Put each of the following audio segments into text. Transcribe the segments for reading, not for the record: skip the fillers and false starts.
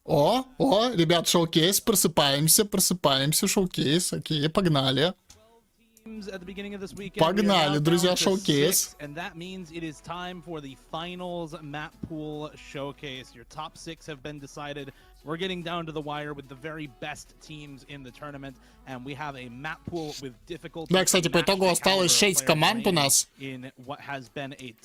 Ребят, шоу-кейс, просыпаемся, шоу-кейс, окей, погнали. Погнали, друзья, шоу-кейс. We're getting down to the wire with the very best teams in the tournament, and we have a map pool with difficulty. Да, кстати, по итогу осталось 6 команд у нас.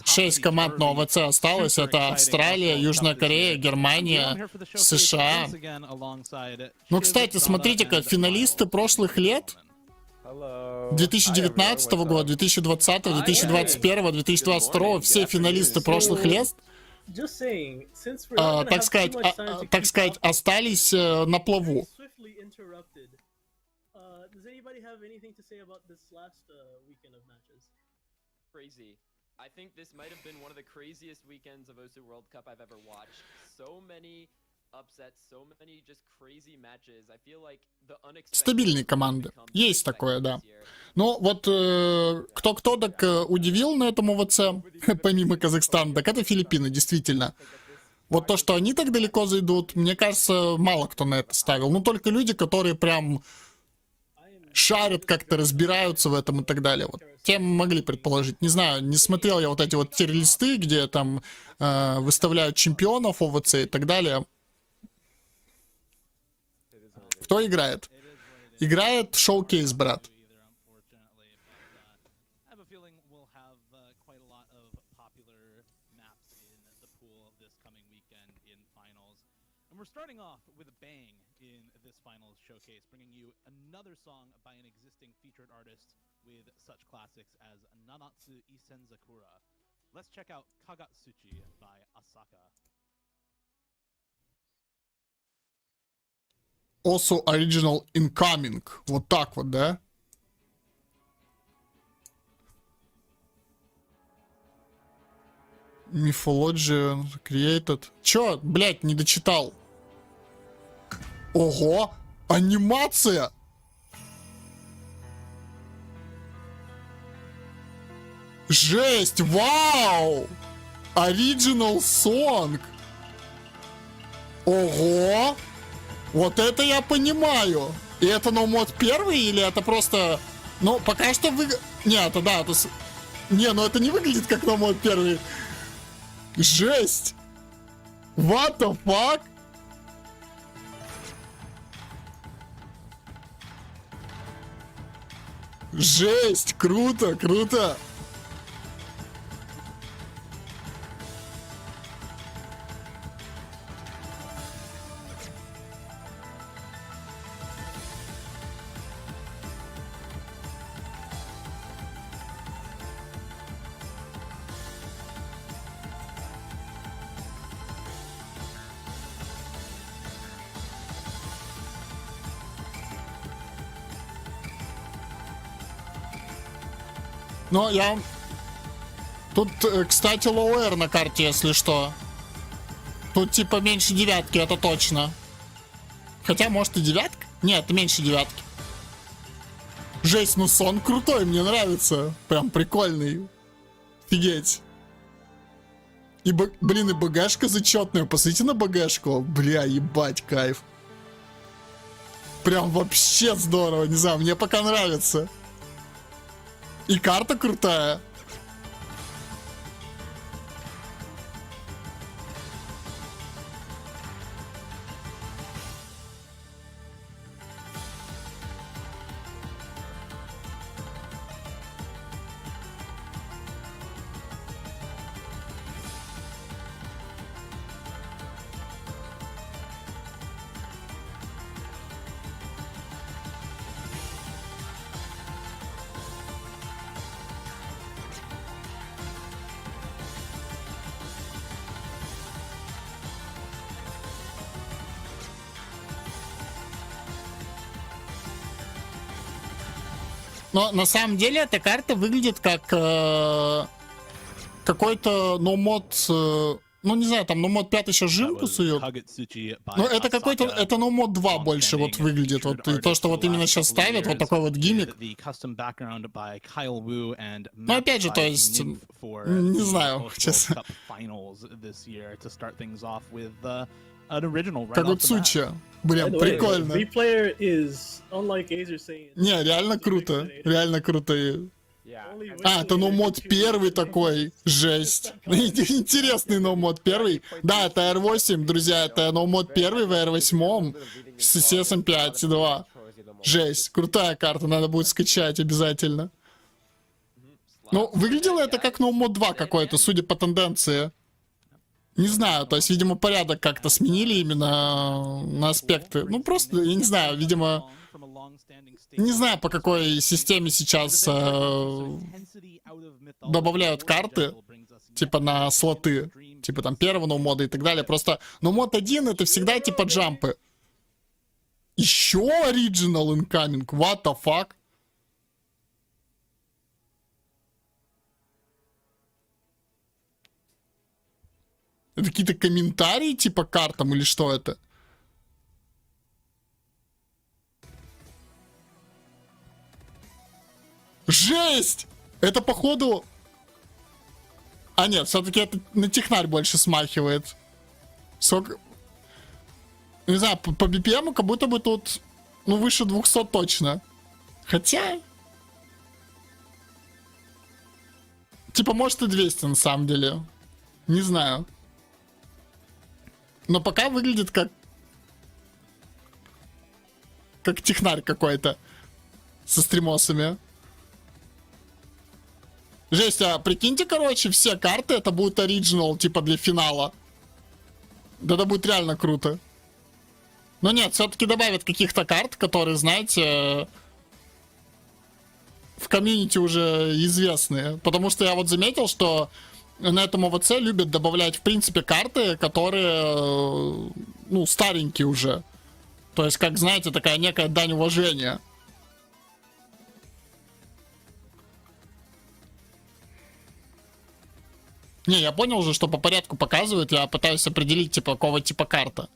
6 команд на OWC осталось. Это Австралия, Южная Корея, Германия, США. Ну, кстати, смотрите-ка, финалисты прошлых лет. 2019 года, 2020, 2021, 2022, все финалисты прошлых лет, так сказать, остались на плаву. I think this might have been one of the craziest weekends of OWC World Cup I've ever watched. So many upsets, so many just crazy matches. I feel like the unexpected. Стабильные команды. Есть такое, да. Но вот кто так удивил на этом OWC, помимо Казахстана, так это Филиппины, действительно. Вот то, что они так далеко зайдут, мне кажется, мало кто на это ставил. Ну, только люди, которые прям шарят, как-то разбираются в этом и так далее. Вот. Тем могли предположить. Не знаю, не смотрел я вот эти вот тир-листы, где там выставляют чемпионов OWC и так далее. Кто играет? Играет шоу-кейс, брат. We're starting off with a bang in this finals showcase, bringing you another song by an existing featured artist with such classics as Nanatsu Isen Zakura. Let's check out Kagatsuchi by Asaka. Also original incoming. Вот так вот, да? Mythology created. Чё, блять, не дочитал? Ого! Анимация! Жесть! Вау! Original song! Ого! Вот это я понимаю! И это ноумод первый или это просто... Ну, пока что вы... Не, это да, это... Не, ну это не выглядит как ноумод первый. Жесть! What the fuck? Жесть! Круто, круто! Но я... Тут, кстати, лоуэр на карте, если что. Тут типа меньше девятки, это точно. Хотя, может, и девятка? Нет, меньше девятки. Жесть, ну сон крутой, мне нравится. Прям прикольный. Офигеть. И, блин, и БГшка зачетная. Посмотрите на БГшку. Бля, ебать, кайф. Прям вообще здорово, не знаю, мне пока нравится. И карта крутая. Но на самом деле эта карта выглядит как какой-то ноумод, ну не знаю, там ноумод 5 еще жимку сует. Но это какой-то, это ноумод 2 больше вот выглядит. Вот и то, что вот именно сейчас ставят, вот такой вот гиммик. Ну опять же, то есть, не знаю, честно. an original right Как off вот the bat. Суча. Блин, By the way, прикольно. Replayer is, unlike Azer saying, Не, реально круто. Реально круто. only А, это ноумод первый такой. Жесть. Интересный ноумод первый. Да, это R8, друзья, это ноумод первый в R8 с CSM 5.2. Жесть. Крутая карта, надо будет скачать обязательно. Ну, выглядело это как ноумод 2 какой-то, судя по тенденции. Не знаю, то есть, видимо, порядок как-то сменили именно на аспекты. Ну, просто, я не знаю, видимо... Не знаю, по какой системе сейчас добавляют карты, типа на слоты, типа там первого ноумода и так далее. Просто ноумод 1 это всегда типа джампы. Еще Original Incoming, what the fuck? Это какие-то комментарии типа картам или что это? Жесть! Это походу... А нет, все-таки это на технарь больше смахивает. Сколько... Не знаю, по BPM как будто бы тут, ну, выше 200 точно. Хотя... Типа, может и 200 на самом деле. Не знаю. Но пока выглядит как... Как технарь какой-то. Со стримосами. Жесть, а прикиньте, короче, все карты это будет оригинал, типа для финала. Да это будет реально круто. Но нет, все-таки добавят каких-то карт, которые, знаете, в комьюнити уже известные. Потому что я вот заметил, что на этом OWC любят добавлять, в принципе, карты, которые, ну, старенькие уже. То есть, как, знаете, такая некая дань уважения. Не, я понял уже, что по порядку показывают, я пытаюсь определить, типа, какого типа карта.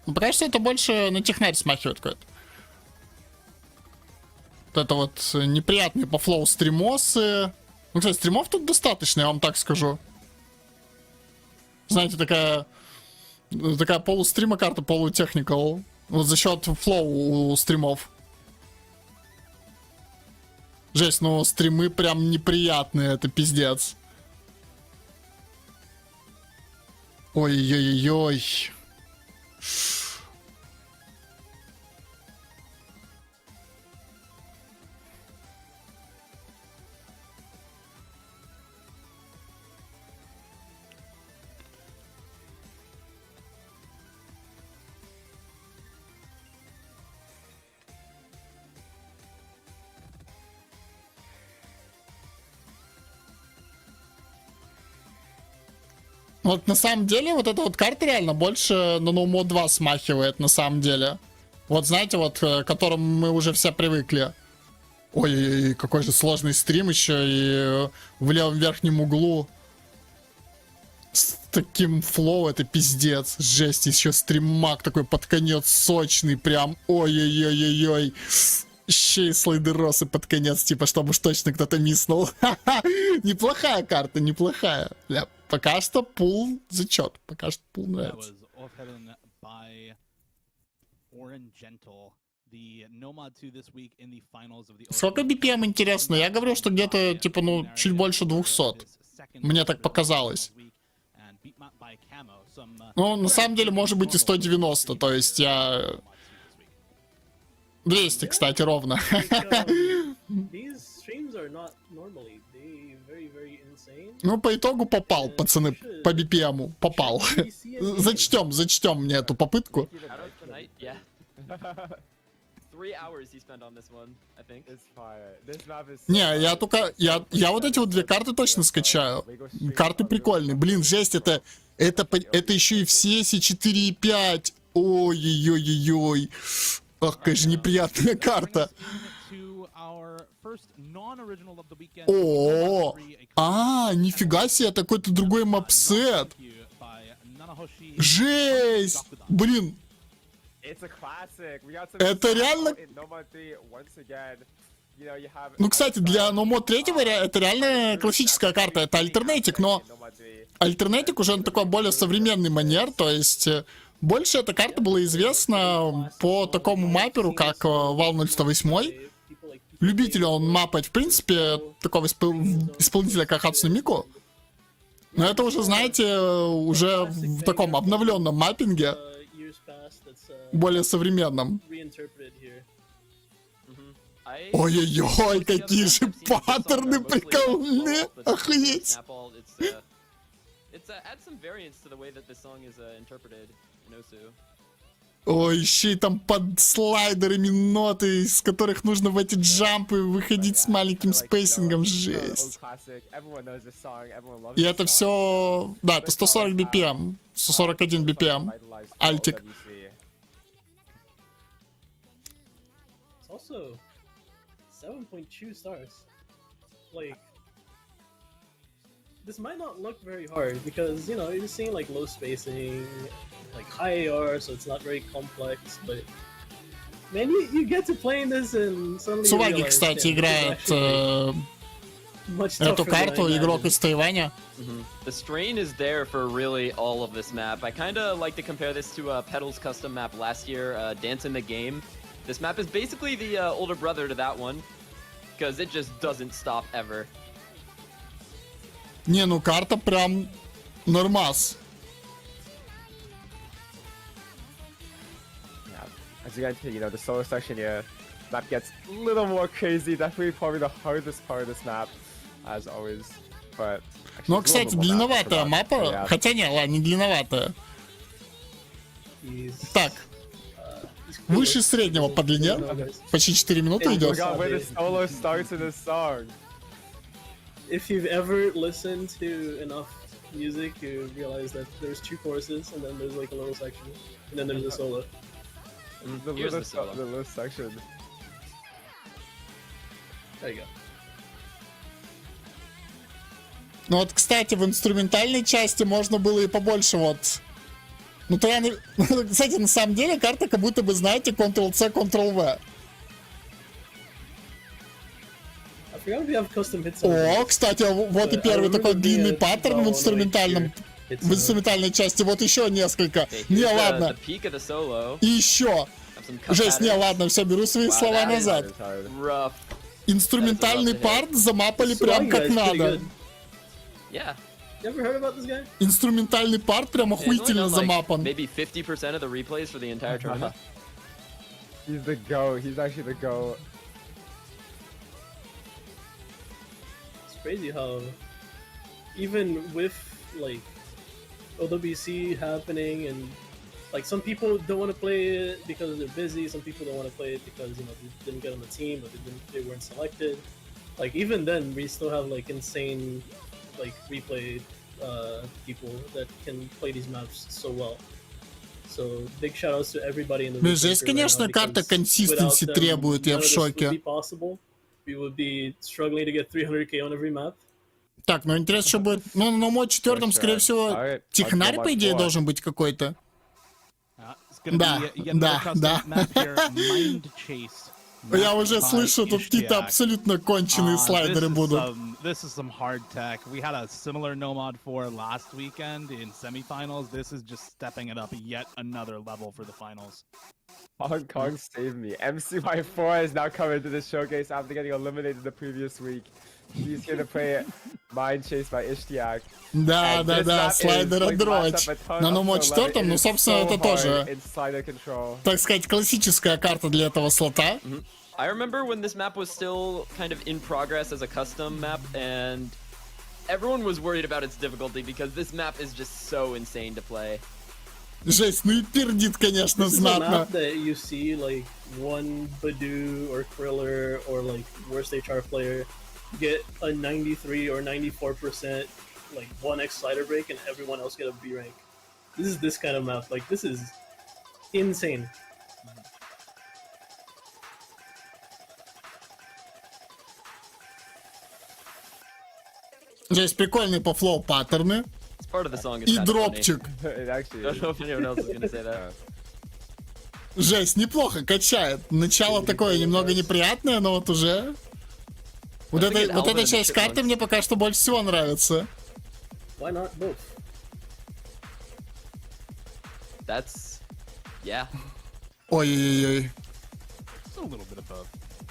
Ну, пока что это больше на технарь смахивает какой-то. Вот это вот неприятные по флоу стримосы. Ну, кстати, стримов тут достаточно, я вам так скажу. Знаете, такая полустрима карта, полутехникал. Вот за счет флоу у стримов. Жесть, ну стримы прям неприятные, это пиздец. Ой-ой-ой-ой. Вот на самом деле вот эта вот карта реально больше на ноумод 2 смахивает на самом деле. Вот знаете, вот к которому мы уже все привыкли. Ой, какой же сложный стрим еще и в левом верхнем углу. С таким флоу это пиздец. Жесть, еще стриммак такой под конец сочный прям. Ой-ой-ой-ой-ой. Еще и слайдеросы под конец, типа, чтобы уж точно кто-то миснул. Неплохая карта, неплохая. Бля, пока что пул зачет. Пока что пул нравится. Сколько BPM интересно? Я говорю, что где-то, типа, ну, чуть больше 200. Мне так показалось. Ну, на самом деле, может быть и 190. То есть я... 200, кстати, ровно. Ну, по итогу попал, пацаны, по BPM-у. Попал. Зачтем мне эту попытку. Не, я только... Я вот эти вот две карты точно скачаю. Карты прикольные. Блин, жесть, это еще и в CS 4.5. Ой-ой-ой-ой-ой. Ах, какая же неприятная карта. О, нифига себе, это какой-то другой мапсет. Жесть! Блин. Это реально... Ну, кстати, для мод третьего это реально классическая карта, это альтернатик, но альтернатик уже на такой более современный манер, то есть больше эта карта была известна по такому мапперу, как Вал 008. Любитель он мапать, в принципе, такого исполнителя, как Хацуне Мику. Но это уже, знаете, уже в таком обновленном маппинге, более современном. Ой-ой-ой, какие же паттерны прикольные! Охуеть! Ой, еще и там под слайдерами ноты, из которых нужно в эти джампы выходить с маленьким спейсингом, жесть. И это все... Да, это 140 BPM, 141 BPM, альтик. Also 7.2 stars. Like, this might not look very hard because, you know, you're seeing like low spacing, like high AR, so it's not very complex, but man, you get to playing this and suddenly you Суваги, realize, кстати, yeah, играет much эту tougher than I карту, игрок imagined. из Тайваня. The strain is there for really all of this map. I kind of like to compare this to Pedal's custom map last year, Dance in the Game. This map is basically the older brother to that one, because it just doesn't stop ever. Не, ну карта прям нормас. As you get into, you know, the solo section here, map gets a little more crazy. Definitely probably the hardest part of this map, as always. But actually, Но, it's a кстати, little bit more map, I длинноватая forgot. мапа. Yeah. Хотя не, ладно, не длинноватая. He's- Так, he's cool. выше среднего по длине. Почти 4 минуты I идет. forgot where the solo starts in this song. If you've ever listened to enough music, you realize that there's two choruses and then there's like a little section and then there's a solo. The Here's little, the solo. the little section. There you go. Ну вот, кстати, в инструментальной части можно было и побольше вот. Ну, то я не... Кстати, на самом деле карта как будто бы, знаете, Ctrl-C, Ctrl-V. I forgot if you have custom hits. on it. О, кстати, вот и I первый remember такой being длинный a паттерн в down, инструментальном. like, here. It's, В инструментальной части. Вот еще несколько. Okay, Не, here's the ладно. peak of the solo. И еще. Have some cut Жесть, не, patterns. ладно, все, беру свои Wow, слова that is- назад. It's hard. Rough. Инструментальный парт замапали прям Swag как guy's pretty надо. good. Yeah. You ever heard about this guy? Инструментальный парт прям Yeah, he's only охуительно done, like, замапан. maybe 50% of the replays for the entire tournament. He's the GOAT. He's actually the GOAT. It's crazy how even with like OWC happening and like some people don't want to play it because they're busy, some people don't want to play it because, you know, they didn't get on the team or they weren't selected. Like even then we still have like insane like replay people that can play these maps so well. So big shout outs to everybody in the Ну, replay здесь, crew right конечно, now, карта because консистенции without them, требует, я none в of this would шоке. be possible. We would be struggling to get 300k on every map. Так, ну интересно, что будет. Ну, на мод четвертом, скорее всего, Alright, технарь, let's go по идее, back должен быть какой-то. It's gonna Да, be yet another да, custom да. map here, Mind Chase. Я Map уже by слышу, тут какие-то Ishtiak. абсолютно конченые слайдеры будут. This is some hard tech. We had a similar No Mod 4 last weekend in semifinals. This is just stepping it up yet another level for the finals. Hong Kong saved me. MCY4 is now coming to the showcase after getting eliminated the previous week. He's here to play Mind Chase by Ishtiak. Да, And да, this да, map is, слайдер like, дрочь. matched up a ton На up номер to 11. четвертом, It ну, is собственно, so это hard тоже, in slider control. так сказать, классическая карта для этого слота. I remember when this map was still kind of in progress as a custom map, and everyone was worried about its difficulty because this map is just so insane to play. Жесть, ну и пердит, конечно, This is a знатно. map that you see like one Badu or Kriller or like worst HR player get a 93 or 94% like 1x slider break and everyone else get a B rank. This is this kind of map. Like this is insane. Здесь прикольные по флоу паттерны. It's part of the song. It's И kinda дропчик. It actually funny. I is. don't know if anyone else is gonna say that. Жесть, неплохо качает. Начало такое немного неприятное, но вот уже Вот, Let's get вот Alvin эта and the часть карты Chipmunks. мне пока что больше всего нравится. Why not both? That's, yeah. Ой-ой-ой. It's a little bit of both.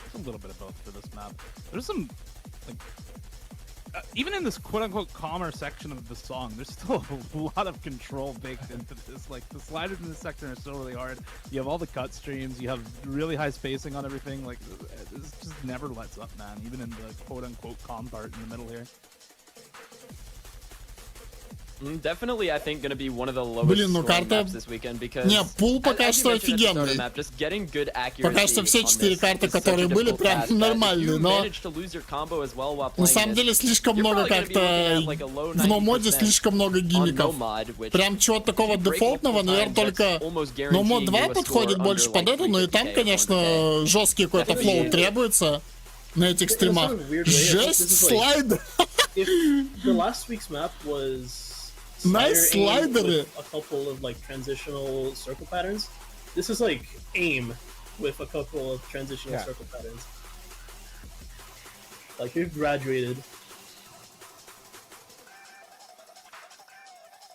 It's a little bit of both for this map. There's some, like, even in this quote-unquote calmer section of the song, there's still a lot of control baked into this. Like, the sliders in this section are still really hard. You have all the cut streams. You have really high spacing on everything. Like, this just never lets up, man. Even in the quote-unquote calm part in the middle here. Definitely, I think, gonna be one of the lowest Блин, ну scoring карта... maps this weekend because Не, пул as пока you что mentioned at the start of the офигенный. map, just getting good Пока accuracy что все on 4 this карты, is such a которые были, difficult прям task that if нормальные, you но manage to lose your combo as well while на playing самом this, деле слишком you're много probably gonna be looking как-то... at like a low В ноу-моде 90% слишком много on гиммиков. Nomad, which Прям чего-то такого if you break дефолтного, multiple наверное, times, that's только... almost Но мод guaranteeing 2 you a подходит score больше under, под like, это, но и там, 350K or 400K. конечно, жесткий какой-то флоу Definitely. требуется на этих In a стримах. sort of weird way, I think Жесть, this is like- слайд! If the last week's map was Nice slider aim slider. with a couple of like transitional circle patterns, this is like aim with a couple of transitional Yeah. circle patterns. Like you've graduated.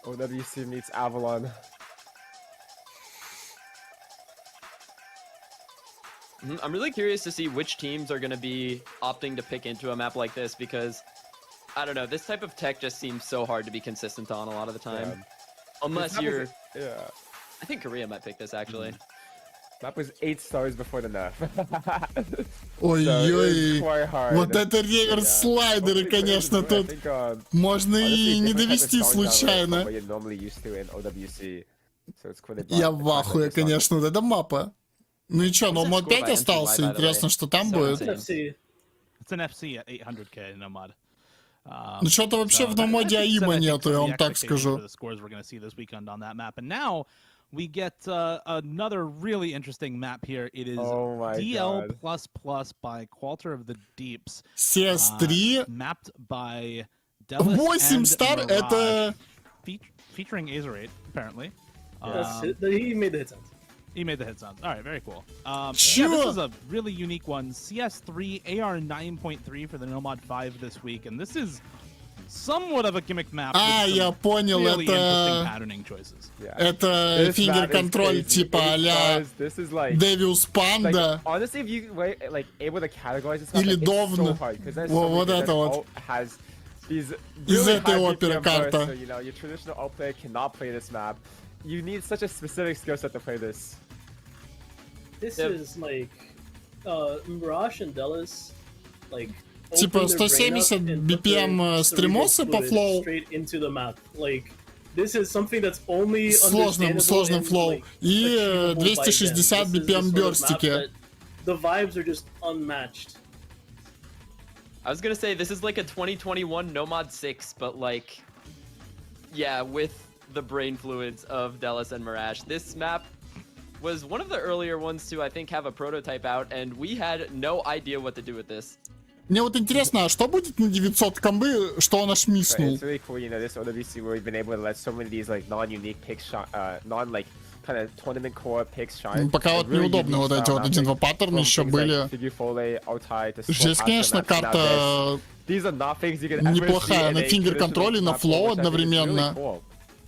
OWC meets Avalon. I'm really curious to see which teams are going to be opting to pick into a map like this because, I don't know, this type of tech just seems so hard to be consistent on a lot of the time. Yeah. Unless This map you're... was- yeah. I think Korea might pick this, actually. Map was 8 stars before the nerf. Ой-ой. quite hard. Вот это реверс-слайдеры, Hopefully конечно, players will do it. тут I think, можно honestly, и не different type of довести songs are like случайно. what you're normally used to in OWC. So it's cool they Я brought в the fact that ахуе, it's not- конечно, вот эта мапа. Ну и чё, но What's that мод score 5 by остался, MTY, by the интересно, way? что там So будет. insane. NFC. It's an FC at 800k Nomad. Ну что-то вообще So в that- ноумоде that being said, АИМа I think нету, some я of the вам так expectations скажу. for the scores we're going to see this weekend on that map. And now we get another really interesting map here. It is Oh my DL++ God. by Qualter of the Deeps. CS3, Mapped by Delis 8 and стар, Mirage, это... featuring Azerate, apparently. That's it. He made the hit sounds. He made the hit sounds. All right, very cool. Yeah, Sure. this is a really unique one. CS3 AR 9.3 for the Nomad 5 this week, and this is somewhat of a gimmick map. А, with я some понял, really interesting это... patterning choices. Yeah. Это This map is фингер-контроль crazy. типа 8 а-ля stars, this is like... Девиус Like, Панда. honestly, if you were like able to categorize this map, Или like, it's so Довн. hard because there's Во- so вот many это that вот. alt has these Из really этой high оперы BPM карта. bursts, so, you know, your traditional alt player cannot play this map. You need such a specific skill set to play this. This Yep. is like Mirage and Delis, like Типа open their brain up 170 and put BPM their стримосы cerebral по fluid флоу. straight into the map. Like this is something that's only Сложным understandable and, флоу. like, И achievable by them. 260 This is the BPM sort of map бёрстики. that The vibes are just unmatched. I was gonna say, this is like a 2021 Nomad 6, but like, yeah, with the brain fluids of Delis and Mirage. This map was one of the earlier ones to, I think, have a prototype out, and we had no idea what to do with this. Мне вот интересно, а что будет на 900 комбы, что он аж But миснул? it's really cool, you know, this OWC where we've been able to let so many of these like non-unique picks shine, non-like kind of tournament core picks shine. Пока Like, вот really неудобно unique вот эти style вот maps, 1-2 like, паттерны from еще things были. like Figure Foley, Altai, to Жесть, Swap конечно, Master maps. Now карта these are not things you can ever see неплохая. in На a фингер-контроле, на traditional флоу platform, which I think is really одновременно. cool.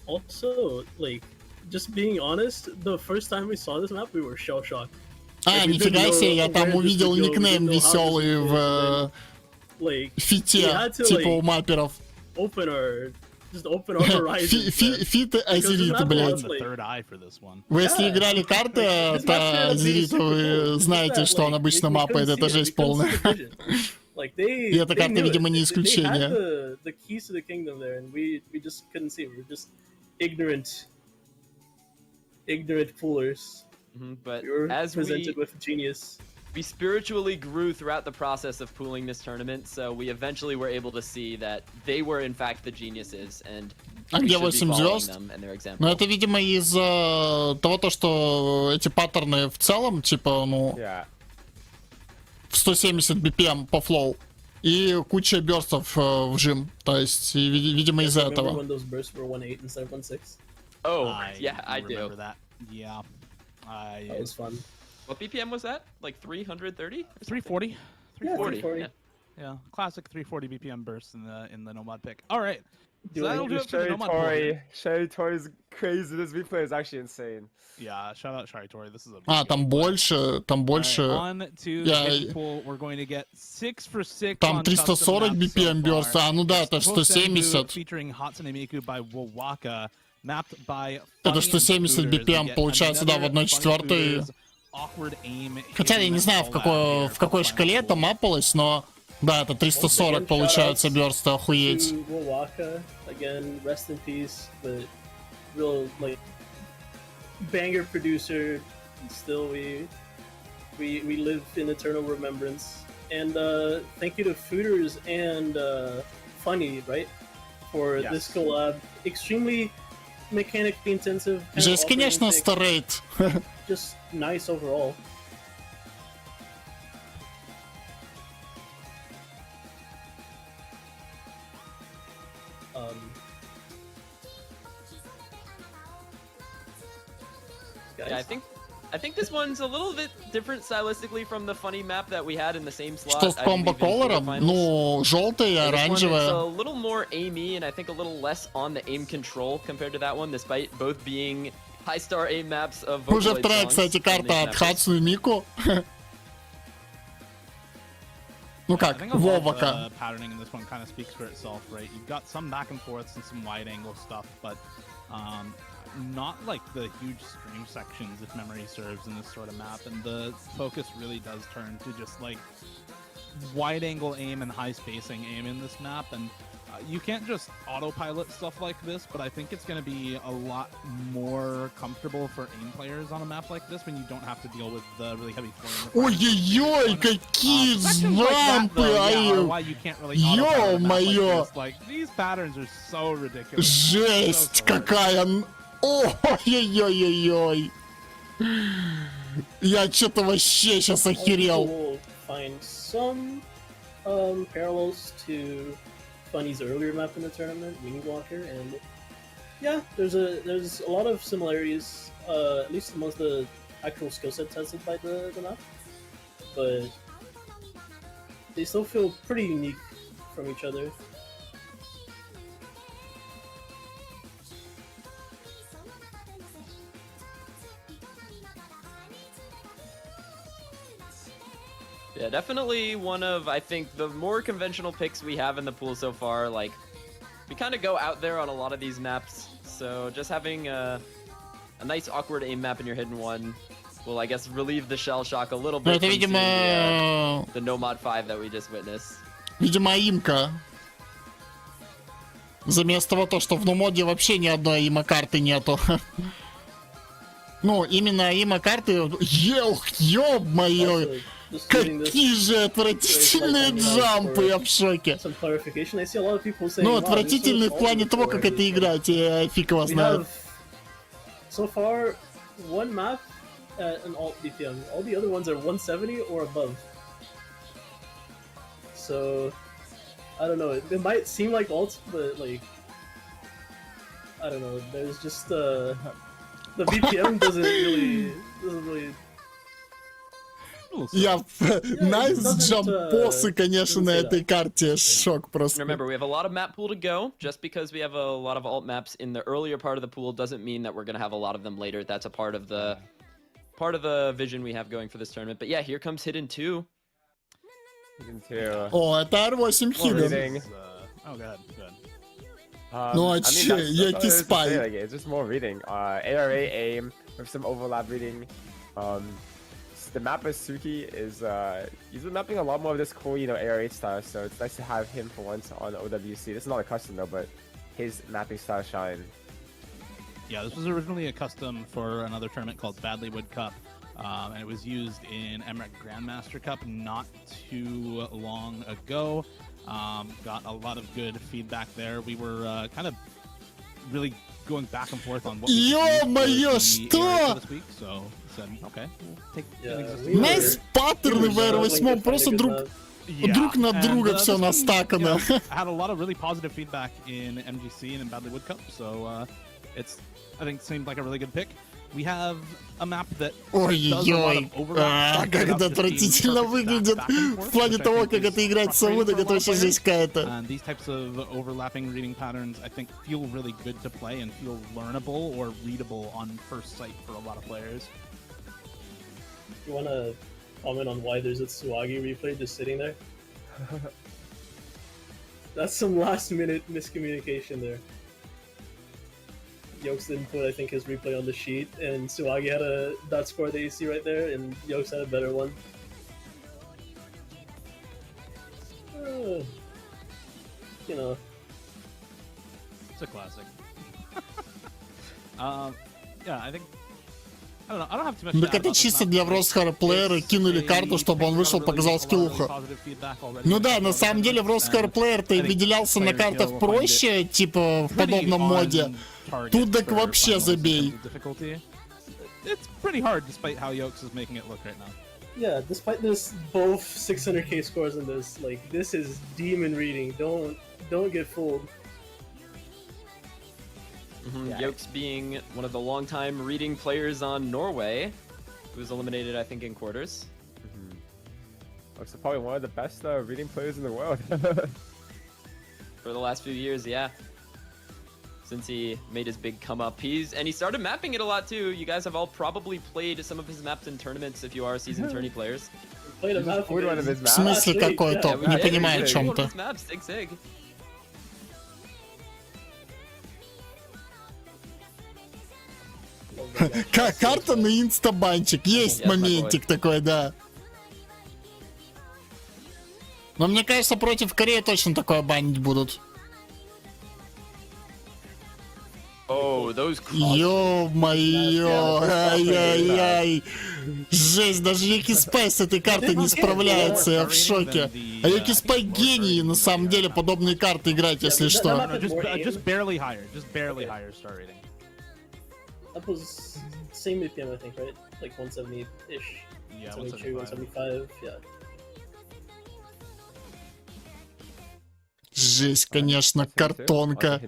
Also, like, just being honest, the first time we saw this map, we were shell shocked. А, we нифига didn't себе, я know там where this увидел would go, we никнейм didn't know how this веселый would в go, Like, we фите, had to, типа like, у маперов. open our horizons. man. Фиты Азерит, map блядь. was, The like, third eye for this one. Вы если Yeah. играли карты This map's по gonna be Азериту, super вы cool. знаете, Just что that, он like, обычно we мапает, couldn't это see it, жесть we couldn't полная. see the vision. Like they, И эта they карта, knew it. видимо, не They исключение. had the keys to the kingdom there, and we just couldn't see. We were just ignorant poolers. But We were as presented with genius. we spiritually grew throughout the process of pooling this tournament, so we eventually were able to see that they were in fact the geniuses, and А we где should be 8 following звезд? them and their example. Ну это, видимо, из-за того, то, что эти паттерны в целом, типа, ну, Yeah. в 170 BPM по флоу. И куча бёрстов в жим. То есть, и, видимо, из-за Remember этого. when those bursts were 1.8 instead of 1.6? Oh, yeah, I remember do. that. Yeah. That was fun. What BPM was that? Like 330? 340. Yeah, 340. 340. Yeah. Yeah, classic 340 BPM burst in the Nomad pick. All right. Do So I that'll do need it for the Sherry Nomad pool here. Tori. Sherry Tori's crazy. This replay is actually insane. Yeah, shout out Shari Tori. This is a А, big там deal. больше, там All right, больше. on to the Yeah, hidden pool. We're going to get 6 for 6 Там on custom 340 maps so BPM burst, far. а ну да, It's это Hosenbu 170. featuring Hatsune Miku by Wowaka, mapped by Это Funny and 170 Scooters. We BPM get получается, да, в another 1/4. Funny Scooters awkward aim Хотя я не hitting знаю, all that here в какой for шкале final это pool. маппалось, но да, это 340 получается бёрста, охуеть. To Wowaka, again, rest in peace, but real like banger producer. Still, we live in eternal remembrance. And thank you to Fooders and Funny, right, for Yes. this collab. Extremely mechanically intensive. kind of Жесть, конечно, alternate старейт. pick, just nice overall. Guys, Yeah, I think this one's a little bit different stylistically from the funny map that we had in the same slot. Что с I believe, in комбо-колором? quarterfinals. Ну, желтая и This one is a оранжевая. little more aimy and I think a little less on the aim control compared to that one, despite both being high star aim maps of Уже Vocaloid вторая, songs кстати, on карта these от maps. Хацуи Мику. Ну I как, think a lot of Вовака. the patterning in this one kind of speaks for itself, right? You've got some back and forths and some wide angle stuff, but not like the huge stream sections, if memory serves, in this sort of map. And the focus really does turn to just like wide angle aim and high spacing aim in this map. And you can't just autopilot stuff like this, but I think it's going to be a lot more comfortable for aim players on a map like this when you don't have to deal with the really heavy throwing. Ой-ой-ой, какие Sections like that, зампы, though, yeah, are ай, why you can't really autopilot a map like Ё-моё. this. Like, these patterns are so ridiculous. жесть So clever. какая. Ой-ой-ой-ой-ой. Я что-то вообще сейчас охерел. We'll find some parallels to Funny's earlier map in the tournament, Weenie Walker, and yeah, there's a lot of similarities, at least amongst the actual skill set tested by the map, but they still feel pretty unique from each other. Yeah, definitely one of, I think, the more conventional picks we have in the pool so far. Like, we kind of go out there on a lot of these maps, so just having a nice awkward aim map in your hidden one will, I guess, relieve the shell shock a little Ну bit это, from seeing видимо, the Nomad 5 that we just witnessed. видимо, имка. Заместо того, то, что в Нумоде вообще ни одной има-карты нету. Ну, именно има-карты... Ё-моё! Also, just using this Какие же отвратительные джампы, я в шоке. some clarification. I see a lot of people saying, Ну, "Wow, this отвратительные was в плане all того, before как это everything." играть, фиг его We знает. have so far one map at an alt BPM. All the other ones are 170 or above. So I don't know. It might seem like alts, but like I don't know. There's just the BPM doesn't really. Я... Найс doesn't, джампосы, конечно, doesn't на say этой that. карте. Шок просто. Remember, we have a lot of map pool to go. Just because we have a lot of alt maps in the earlier part of the pool doesn't mean that we're going to have a lot of them later. That's a part of the vision we have going for this tournament. But yeah, here comes Hidden 2. Hidden 2. О, это R8 Hidden. reading. Oh, good, good. Ну, а I mean, че, that's я all there is to say, спай. like, it's just more reading. ARA aim with some overlap reading. The map of Suki is he's been mapping a lot more of this cool, AR8 style, so it's nice to have him for once on OWC. This is not a custom though, but his mapping style shine. Yeah, this was originally a custom for another tournament called Badleywood Cup, and it was used in Emmerich Grandmaster Cup not too long ago. Got a lot of good feedback there. We were kind of really going back and forth on what we should use Ё-моё, for the что? area for this week, so said, okay, we'll take Yeah, an existing we were- Найс паттерны в R8, просто друг на друга this все one, настакано. had a lot of really positive feedback in MGC and in Badleywood Cup, so I think seemed like a really good pick. we have a map that Ой-ой, как это отвратительно выглядит в плане того, как это играть с саму, так это вообще жесть какая-то. These types of overlapping reading patterns, I think, feel really good to play and feel learnable or readable on first sight for a lot of players. You wanna comment on why there's a Tsuagi replay just sitting there? That's some last-minute miscommunication there. Yokes didn't put, I think, his replay on the sheet, and Tsuagi had a dot score that you see right there, and Yokes had a better one. You know. It's a classic. Yeah, I think. I don't know. I don't have too much. Так это чисто для Вросхара плеера кинули карту, чтобы он вышел, показал скиллуху. Ну да, на самом деле Вросхар плеер-то и выделялся на картах проще, типа в подобном моде. Тут так вообще забей. It's pretty hard despite how Yokes is making it look right now. Yeah, despite this, both 600k scores in this, like, this is demon reading. Don't get fooled. Yokes being one of the longtime reading players on Norway, who was eliminated, I think, in quarters. Looks like probably one of the best reading players in the world. For the last few years, yeah. Since he made his big come up, he started mapping it a lot too. You guys have all probably played some of his maps in tournaments if you are season tourney players. Played a map One of his В maps. смысле какой Yeah, топ? we Не did. понимаю, We о did. чем One ты. of his maps, Sig. Карта на инстабанчик. Есть Ясно, моментик такой, да. Но мне кажется, против Кореи точно такое банить будут. Oh, those cross. Ё-моё, ай-яй-яй. Жесть, даже Юки Спай с этой картой не справляется, я в шоке. А Юки Спай гений, на самом деле, подобные карты играть, если что. No, just barely higher. Just barely higher star rating. That was same BPM, I think, right? Like 170-ish. Yeah, 172, 175. 175, yeah. Жесть, конечно, картонка.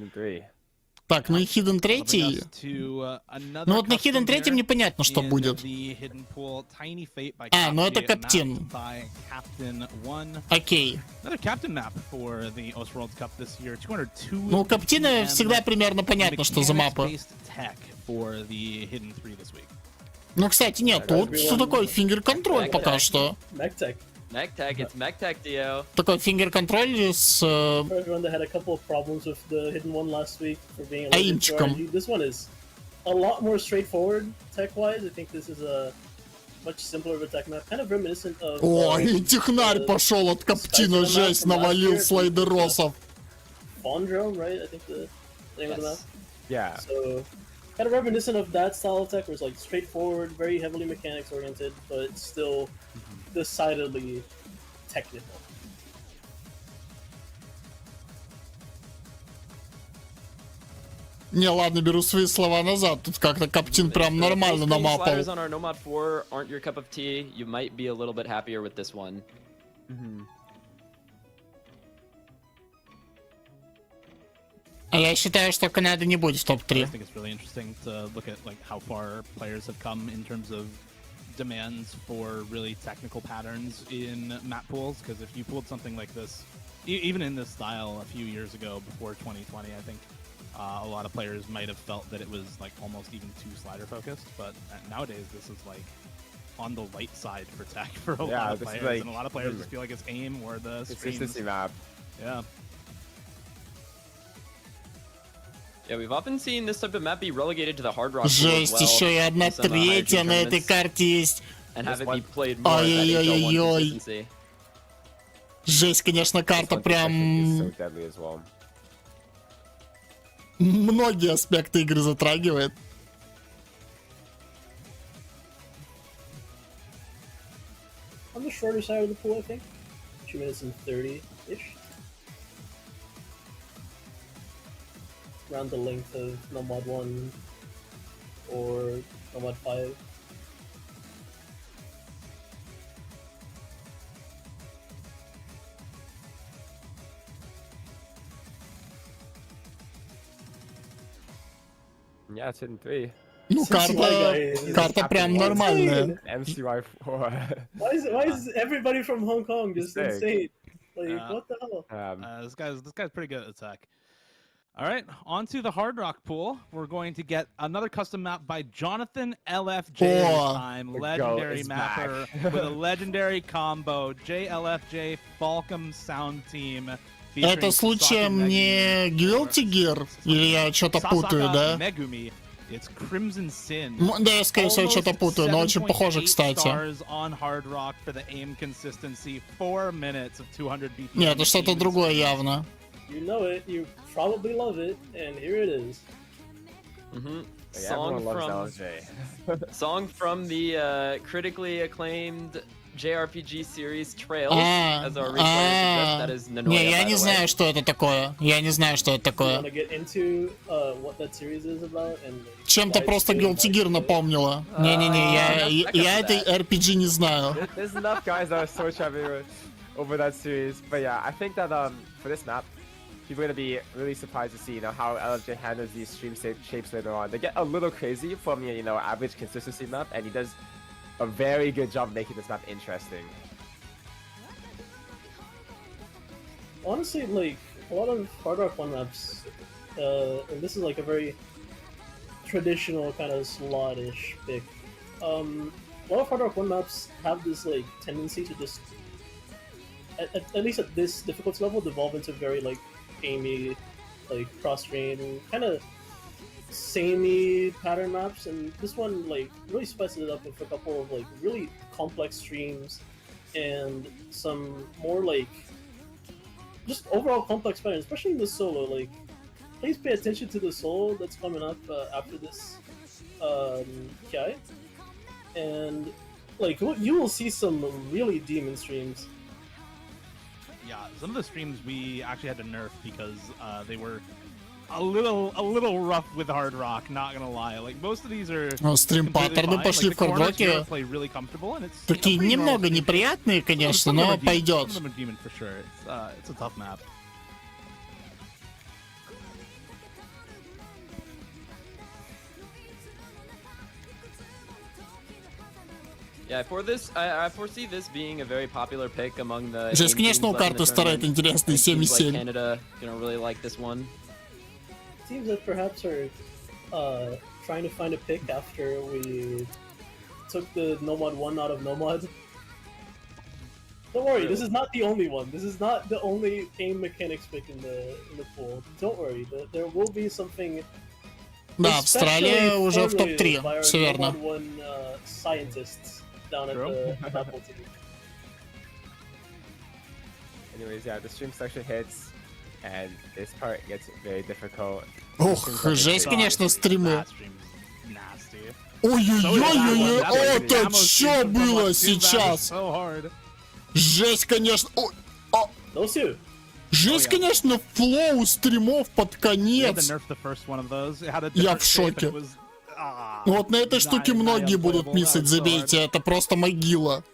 Так, ну и Hidden 3. Ну вот на Hidden 3 непонятно, что будет. А, ну это Каптин. Окей. Ну, у Каптина всегда примерно понятно, что за мапа. Ну, кстати, нет, тут что такое фингер-контроль пока что. MacTech. MacTech, it's MacTech, Dio. Такой фингер-контроль с... For everyone that had a couple of problems with the hidden one last week for being a little bit too Аимчиком. RNG, this one is a lot more straightforward tech-wise. I think this is a much simpler of a tech map, kind of reminiscent of. Ой, технарь пошел от Каптина, жесть, навалил слайдеросов. Fondrome, right? I think the name of the map. Yeah. So, kind of reminiscent of that style of tech, where it's like straightforward, very heavily mechanics oriented, but still decidedly technical. Не, ладно, беру свои слова назад. Тут как-то Каптин прям If the нормально full screen намапал. sliders on our Nomad 4 aren't your cup of tea, you might be a little bit happier with this one. А я считаю, что Канада не будет в I топ-3. think it's really interesting to look at like how far players have come in terms of demands for really technical patterns in map pools. Because if you pulled something like this, even in this style a few years ago, before 2020, I think a lot of players might have felt that it was like almost even too slider focused. But nowadays, this is like on the light side for tech for a lot of this is players, like- and a lot of players just feel like it's aim or the Consistency streams. map. Yeah. Yeah, we've often seen this type of map be relegated to the hard rock pool as Жесть, well. еще и in одна some, третья IRG на этой tournaments, карте есть. and have it be one- played more at that HL1 Ой-ой-ой-ой. consistency. Жесть, конечно, This карта one I think is прям so deadly as well. многие аспекты игры затрагивает. On the shorter side of the pool, I think. 2 minutes and 30-ish. Around the length of Nomad 1 or Nomad 5. Yeah, it's hitting 3. Ну, карта прям нормальная. MCY4. Why is everybody from Hong Kong just Sick. insane? Like, Yeah. what the hell? This guy's pretty good at attack. All right, on to the Hard Rock pool. We're going to get another custom map by Jonathan LFJ this Oh, time. the Legendary goat is mapper back. with a legendary combo. JLFJ Falcom Sound Team. Это случаем не Guilty Gear? Или я что-то путаю, да? Megumi. It's Crimson Sin. Да, я, скорее всего, что-то путаю, но очень похоже, 7.8 кстати. stars on Hard Rock for the aim consistency. 4 minutes of 200 BPM. Нет, это что-то другое явно. You know it, you probably love it, and here it is. Song from the critically acclaimed JRPG series Trails, as our replayer suggests. That is Nanoya, Не, я by не the way. знаю, что это такое. Я не знаю, что это You такое. want to get into what that series is about? And Чем-то why просто it's so Guilty Gear nice. напомнило. Не-не-не, я этой RPG не знаю. There's enough guys that are so chubby over that series, but yeah, I think that for this map, people are gonna be really surprised to see how LFJ handles these stream shapes later on. They get a little crazy from average consistency map, and he does a very good job making this map interesting. Honestly, like a lot of Hard Rock 1 maps, and this is like a very traditional kind of slot-ish pick. A lot of Hard Rock 1 maps have this like tendency to just, at least at this difficulty level, devolve into very like aimy, like cross-train, kind of samey pattern maps, and this one like really spices it up with a couple of like really complex streams and some more like just overall complex patterns, especially in the solo. Like, please pay attention to the solo that's coming up after this Kiai, and like you will see some really demon streams. Yeah, some of the streams we actually had to nerf because they were a little rough with Hard Rock. Not gonna lie, like most of these are. Ну, стрим-паттерны пошли в хардроке. Такие немного неприятные, конечно, но пойдет. Some of them are demon for sure. It's a tough map. Yeah, for this, I foresee this being a very popular pick among the. Здесь, aim конечно, teams у left in карты the старает tournament. интересные Teams like 7-7. Canada gonna really like this one. Teams that perhaps are trying to find a pick after we took the Nomad 1 out of Nomad. Don't worry, this is not the only one. This is not the only aim mechanics pick in the pool. Don't worry, there will be something. Да, Австралия уже в топ-3, by our все верно. Nomad 1 scientists down at True. the Apple team. Anyways, yeah, the stream section hits, and this part gets very difficult. Ух, жесть, конечно, стримы. That stream is nasty. Ой-ой-ой, That это demo что stream from было 1-2 сейчас? So hard. Жесть, конечно. Ой, Those two. жесть, Oh, yeah. конечно, флоу стримов под We had to конец. nerf the first one of those. It had a Я different в shape, шоке. and it was, Вот на этой штуке многие будут миссать, забейте, это просто могила.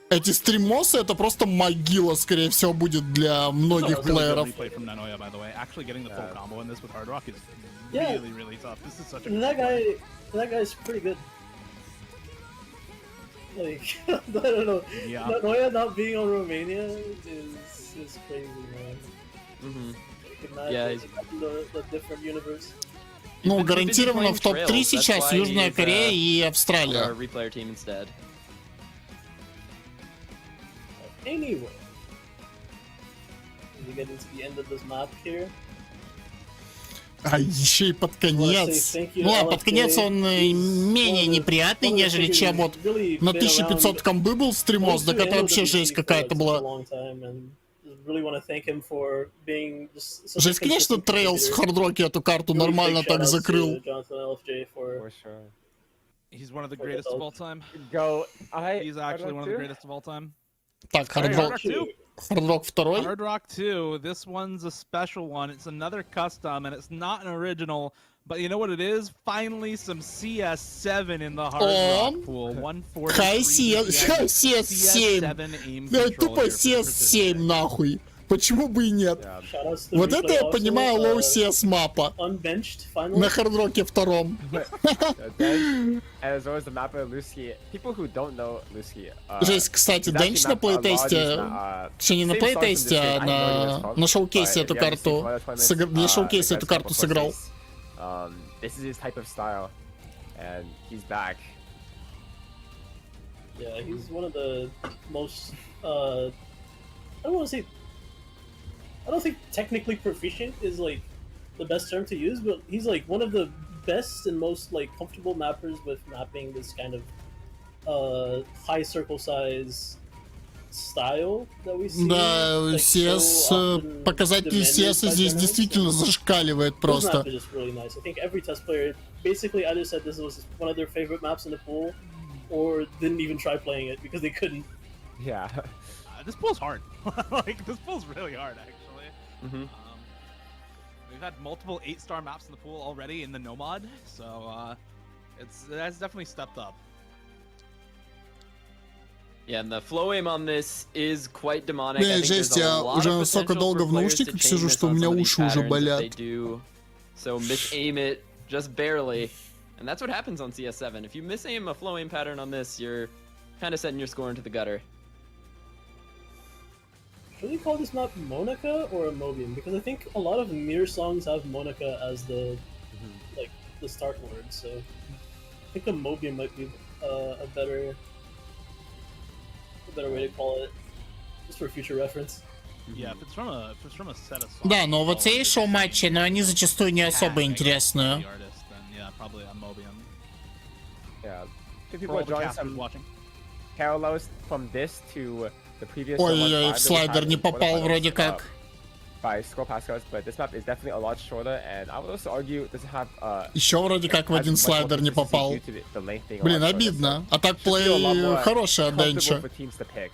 Эти стримосы, это просто могила, скорее всего, будет для многих плееров. Replay from Nanoya, by the way. Actually getting the full combo in this with Hard Rock is Yeah. really, really tough. This is such a That guy's pretty good. Like, I don't know. Yeah. Noya not being on Romania is crazy, man. Like, imagine, Yeah, imagine the different universe. Ну, He's been гарантированно в playing топ-3 Trails, that's сейчас why Южная he's, Корея и Our Австралия. replayer team instead. Anyway, as we get into the end of this map here, А еще и под конец. Ну ладно, под конец он менее неприятный, нежели чем вот на 1500 комбы был стримос, так это вообще жесть какая-то была. Жесть, конечно, Трейлс в хардроке эту карту нормально так закрыл. For sure. He's one of the greatest of all time. Go. He's actually one of the greatest of all time. Так, Hard хардрок, Rock 2. хардрок второй. Hard Rock 2. This one's a special one. It's another custom, and it's not an original. But you know what it is? Finally, some CS7 in the Hard Rock pool. 140. Хай CS7. CS7 aim Да, control тупо here for CS7 precision. нахуй. Почему бы и нет? Yeah. Shoutouts to Вот Replay это я also, понимаю low CS мапа. Unbenched finally. На хардроке втором. Then, as well as the map of Lusky, people who don't know Lusky. Жесть, кстати, he's Денч actually на mapped a lot of these плейтесте, точнее не на same songs from плейтесте, this а game. I have no idea what it's на called, шоукейсе but эту if you haven't seen карту, one of the tournaments, для шоукейса the эту guys карту come сыграл. before this is his type of style, and he's back. Yeah, he's one of the most. I don't want to say. I don't think technically proficient is like the best term to use, but he's like one of the best and most like comfortable mappers with mapping this kind of high circle size style that we see. Да, like, CS, so often показатель demanded CS by здесь tournaments, действительно and зашкаливает those просто. maps are just really nice. I think every test player basically either said this was one of their favorite maps in the pool, or didn't even try playing it because they couldn't. Yeah. This pool's hard. Like, this pool's really hard, actually. Mhm. We've had multiple 8-star maps in the pool already in the no mod, so that's definitely stepped up. Yeah, and the flow aim on this is quite demonic. I Не, think жесть, there's a я lot уже of настолько potential долго for в players to наушниках chain сижу, this что у on меня some of these уши уже patterns if болят. They do so misaim it just barely, and that's what happens on CS7. If you misaim a flow aim pattern on this, you're kind of setting your score into the gutter. Should we call this map Monica or Mobium? Because I think a lot of Mir songs have Monica as the like the start word. So I think a Mobium might be a better way to call it, just for future reference. Yeah, if it's from a set of songs. Да, но вот all есть шоу-матчи, но они зачастую не особо tag интересные. the artist, then yeah, probably on Mobium. Yeah. I think For people all are the drawing casters some watching. parallels from this to the previous. Ой-ой-ой, в 1.5 слайдер не that we had in попал quarterfinals, вроде как. by score Pascals, but this map is definitely a lot shorter, and I would also argue it doesn't have Еще вроде как в as один much more слайдер не consistency попал. due to the length being a Блин, lot shorter, обидно. so А так should feel a lot плей more хороший от comfortable Денча. for teams to pick.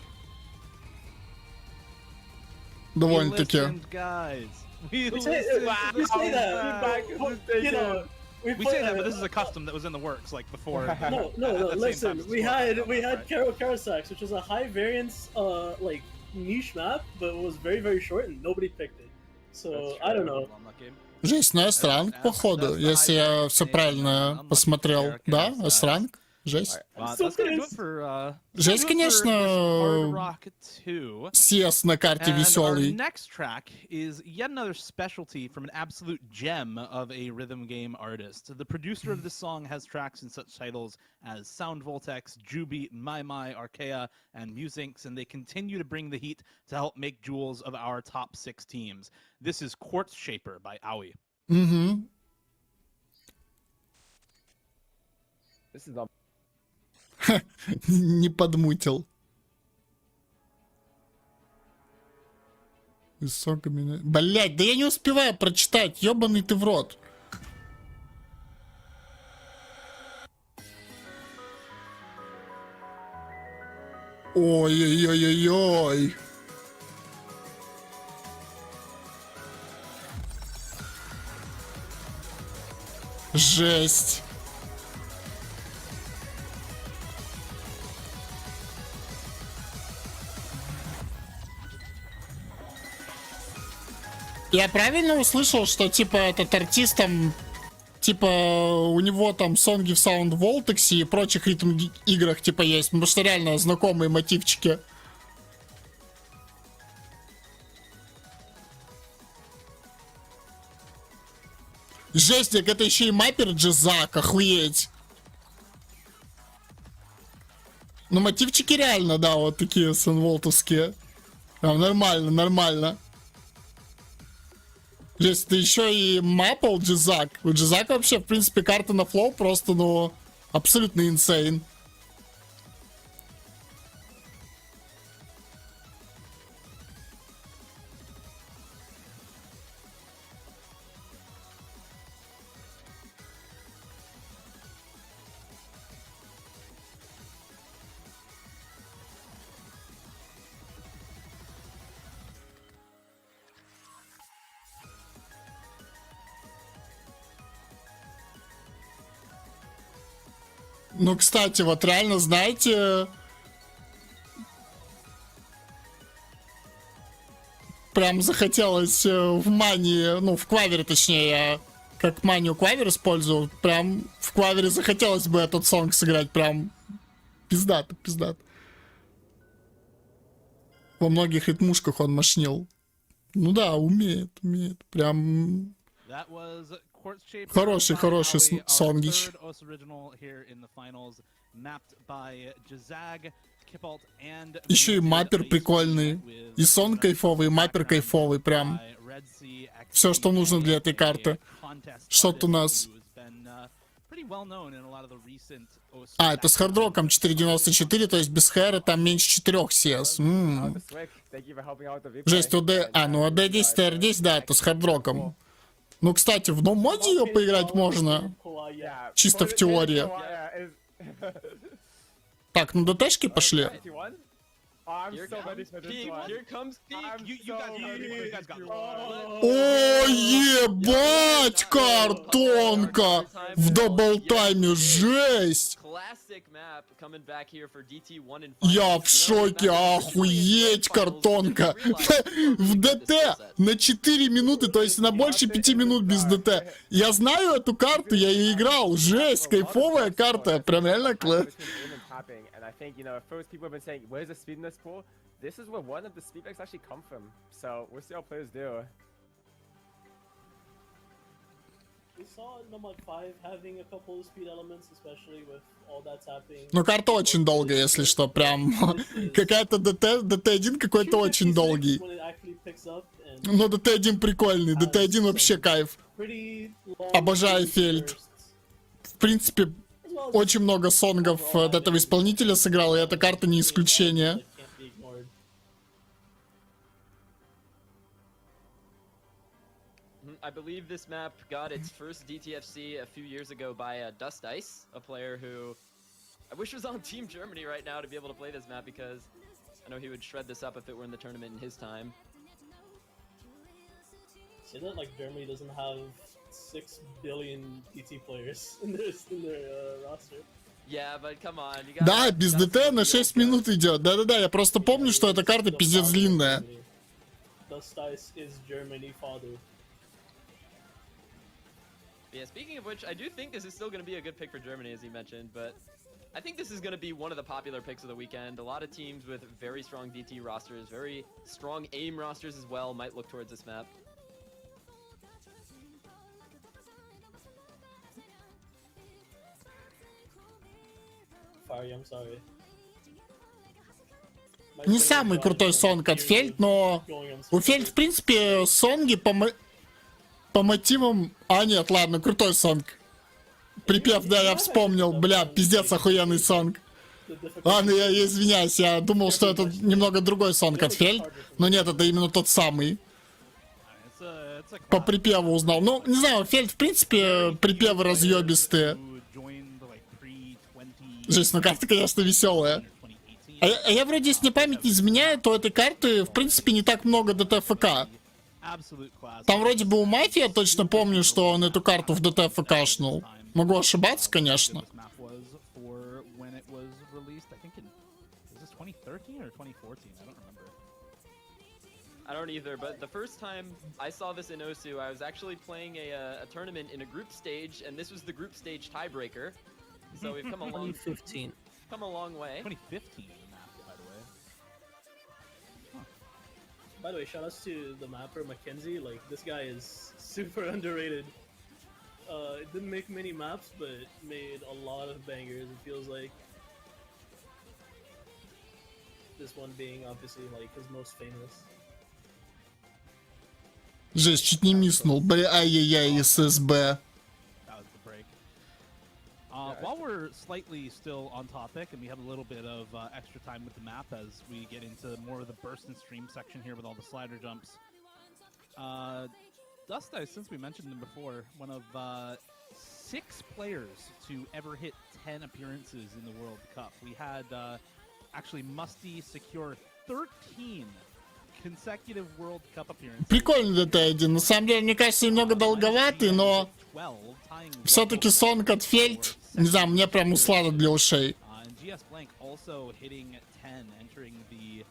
Довольно-таки. We listened, guys. We We say, listened. we say that, back but, is this you know, we We play- say that, but this is a custom that was in the works like before. No, at the same listen. time as We Squad had Cup, right? Karo Karasax, which is a high variance, like niche map, but it was very short, and nobody picked it. So I don't know. Unlucky. Жесть, ну S-ранг, походу, если я все правильно посмотрел. Да, S-ранг? Жесть. Well, So that's gonna do it pissed. for Жесть, конечно, Hard Rock 2. CS на карте And our веселый. next track is yet another specialty from an absolute gem of a rhythm game artist. The producer of this song has tracks in such titles as Sound Voltex, Jubi, My, Archaea, and Musinx, and they continue to bring the heat to help make jewels of our top 6 teams. This is Quartz Shaper by Owie. Угу. This is not Не подмутил. Высокими... Блять, да я не успеваю прочитать, ёбаный ты в рот. Ой-ой-ой-ой-ой. Жесть. Я правильно услышал, что типа этот артист там, типа у него там сонги в Sound Voltex и прочих ритм играх типа есть, потому что реально знакомые мотивчики. Жесть, так это еще и маппер Джизак, охуеть. Ну мотивчики реально, да, вот такие санволтовские. Прям нормально. Жесть, это еще и маппул Джизак. У Джизака вообще, в принципе, карта на флоу просто, ну, абсолютно инсейн. Ну, кстати, вот реально, знаете, прям захотелось в мане, ну, в квавере, точнее, я как манию квавер использую, прям в квавере захотелось бы этот сонг сыграть, прям пиздато, пиздато. Во многих ритмушках он мощнил. Ну да, умеет, прям That was Quartz Shaper хороший, by хороший E Howie, our сонгич. third OS original here in the finals, mapped by Jazag, Kipalt, and Еще и Muted маппер Ice прикольный, with и сон кайфовый, и маппер кайфовый, прям by Red Sea все, что XP, нужно для этой карты. contest Что тут у artist нас? who's been, pretty well known in a lot of the recent OS А, это с хардроком 4.94, то есть без хэра там меньше 4 CS. Out the Swick. Thank you for helping out with the replay. Жесть, ОД... And, А, ну АД10, ТР10, да, это с хардроком. Ну, кстати, в ном-моде ее поиграть можно. Yeah, Чисто в point- теории. Yeah, Так, ну ДТшки пошли. 51? Oh, I'm Here so comes ready for this Peak. one. Here comes Peak. I'm You so guys- ready you for guys got this this. one. О, ебать, картонка! В даблтайме, жесть! Classic map coming back here for DT1 in Я finals. в шоке, охуеть, картонка! В ДТ на 4 минуты, то есть на больше 5 минут без ДТ. Я знаю эту карту, я ее играл, жесть, кайфовая карта, прям реально класс. And I think, you know, at first people have been saying, where's the speed in this pool? This is where one of the speed bikes actually come from. So we'll see how players do. We saw Nomad 5 having a couple of speed elements, especially with all that's happening. Ну, карта очень долгая, если что, прям. Какая-то ДТ1 какой-то очень долгий. When it actually picks up and Но ДТ1 прикольный, ДТ1 вообще кайф. pretty long Обожаю фельд. bursts, В принципе, as well as очень много сонгов от этого исполнителя сыграл, и эта карта не исключение. that can't be ignored. I believe this map got its first DTFC a few years ago by Dust Ice, a player who I wish was on Team Germany right now to be able to play this map because I know he would shred this up if it were in the tournament in his time. Say that like Germany doesn't have 6 billion DT players in their roster. Yeah, but come on, you got. Да, без ДТ на 6 минут идет. Да-да-да, я просто помню, что эта карта пиздец длинная. Dust Ice is Germany father. Yeah, speaking of which, I do think this is still going to be a good pick for Germany, as you mentioned, but I think this is going to be one of the popular picks of the weekend. A lot of teams with very strong DT rosters, very strong aim rosters as well, might look towards this map. Fire, I'm sorry. Не самый крутой сонг от Фельд, но у Фельд, в принципе, сонги по мотивам... А, нет, ладно, крутой сонг. Припев, да, я вспомнил. Бля, пиздец, охуенный сонг. Ладно, я извиняюсь, я думал, что это немного другой сонг от Фельд. Но нет, это именно тот самый. It's a По припеву узнал. Ну, не знаю, Фельд, в принципе, припевы разъебистые. who joined the like pre-20 Жесть, ну карта, конечно, веселая. 2018. А я вроде, если мне память не изменяет, то этой карты, в принципе, не так много ДТФК. Absolute class. Там вроде бы у Мафии, я точно помню, что он эту карту в ДТФК шнул. Могу ошибаться, конечно. This map was for when it was released. I think in is this 2013 or 2014? I don't remember. I don't either, but the first time I saw this in Osu, I was actually playing a tournament in a group stage, and this was the group stage tiebreaker. So we've come a long, 2015. come a long way. 2015 is the map, by the way. By the way, shout outs to the mapper Mackenzie. Like this guy is super underrated. It didn't make many maps, but made a lot of bangers. It feels like this one being obviously like his most famous. Жесть, чуть не миснул. Бля, ай-яй-яй, ССБ. That was the break. While we're slightly still on topic, and we have a little bit of extra time with the map as we get into more of the burst and stream section here with all the slider jumps. Dust Ice, since we mentioned him before, one of 6 players to ever hit 10 appearances in the World Cup. We had actually Musty secure 13 consecutive World Cup appearances. Прикольный ДТ-1. На самом деле, мне кажется, немного долговатый, но 12, tying все-таки сонг от Фельд, не знаю, мне прям услада для ушей. And GS Blank also hitting 10, entering the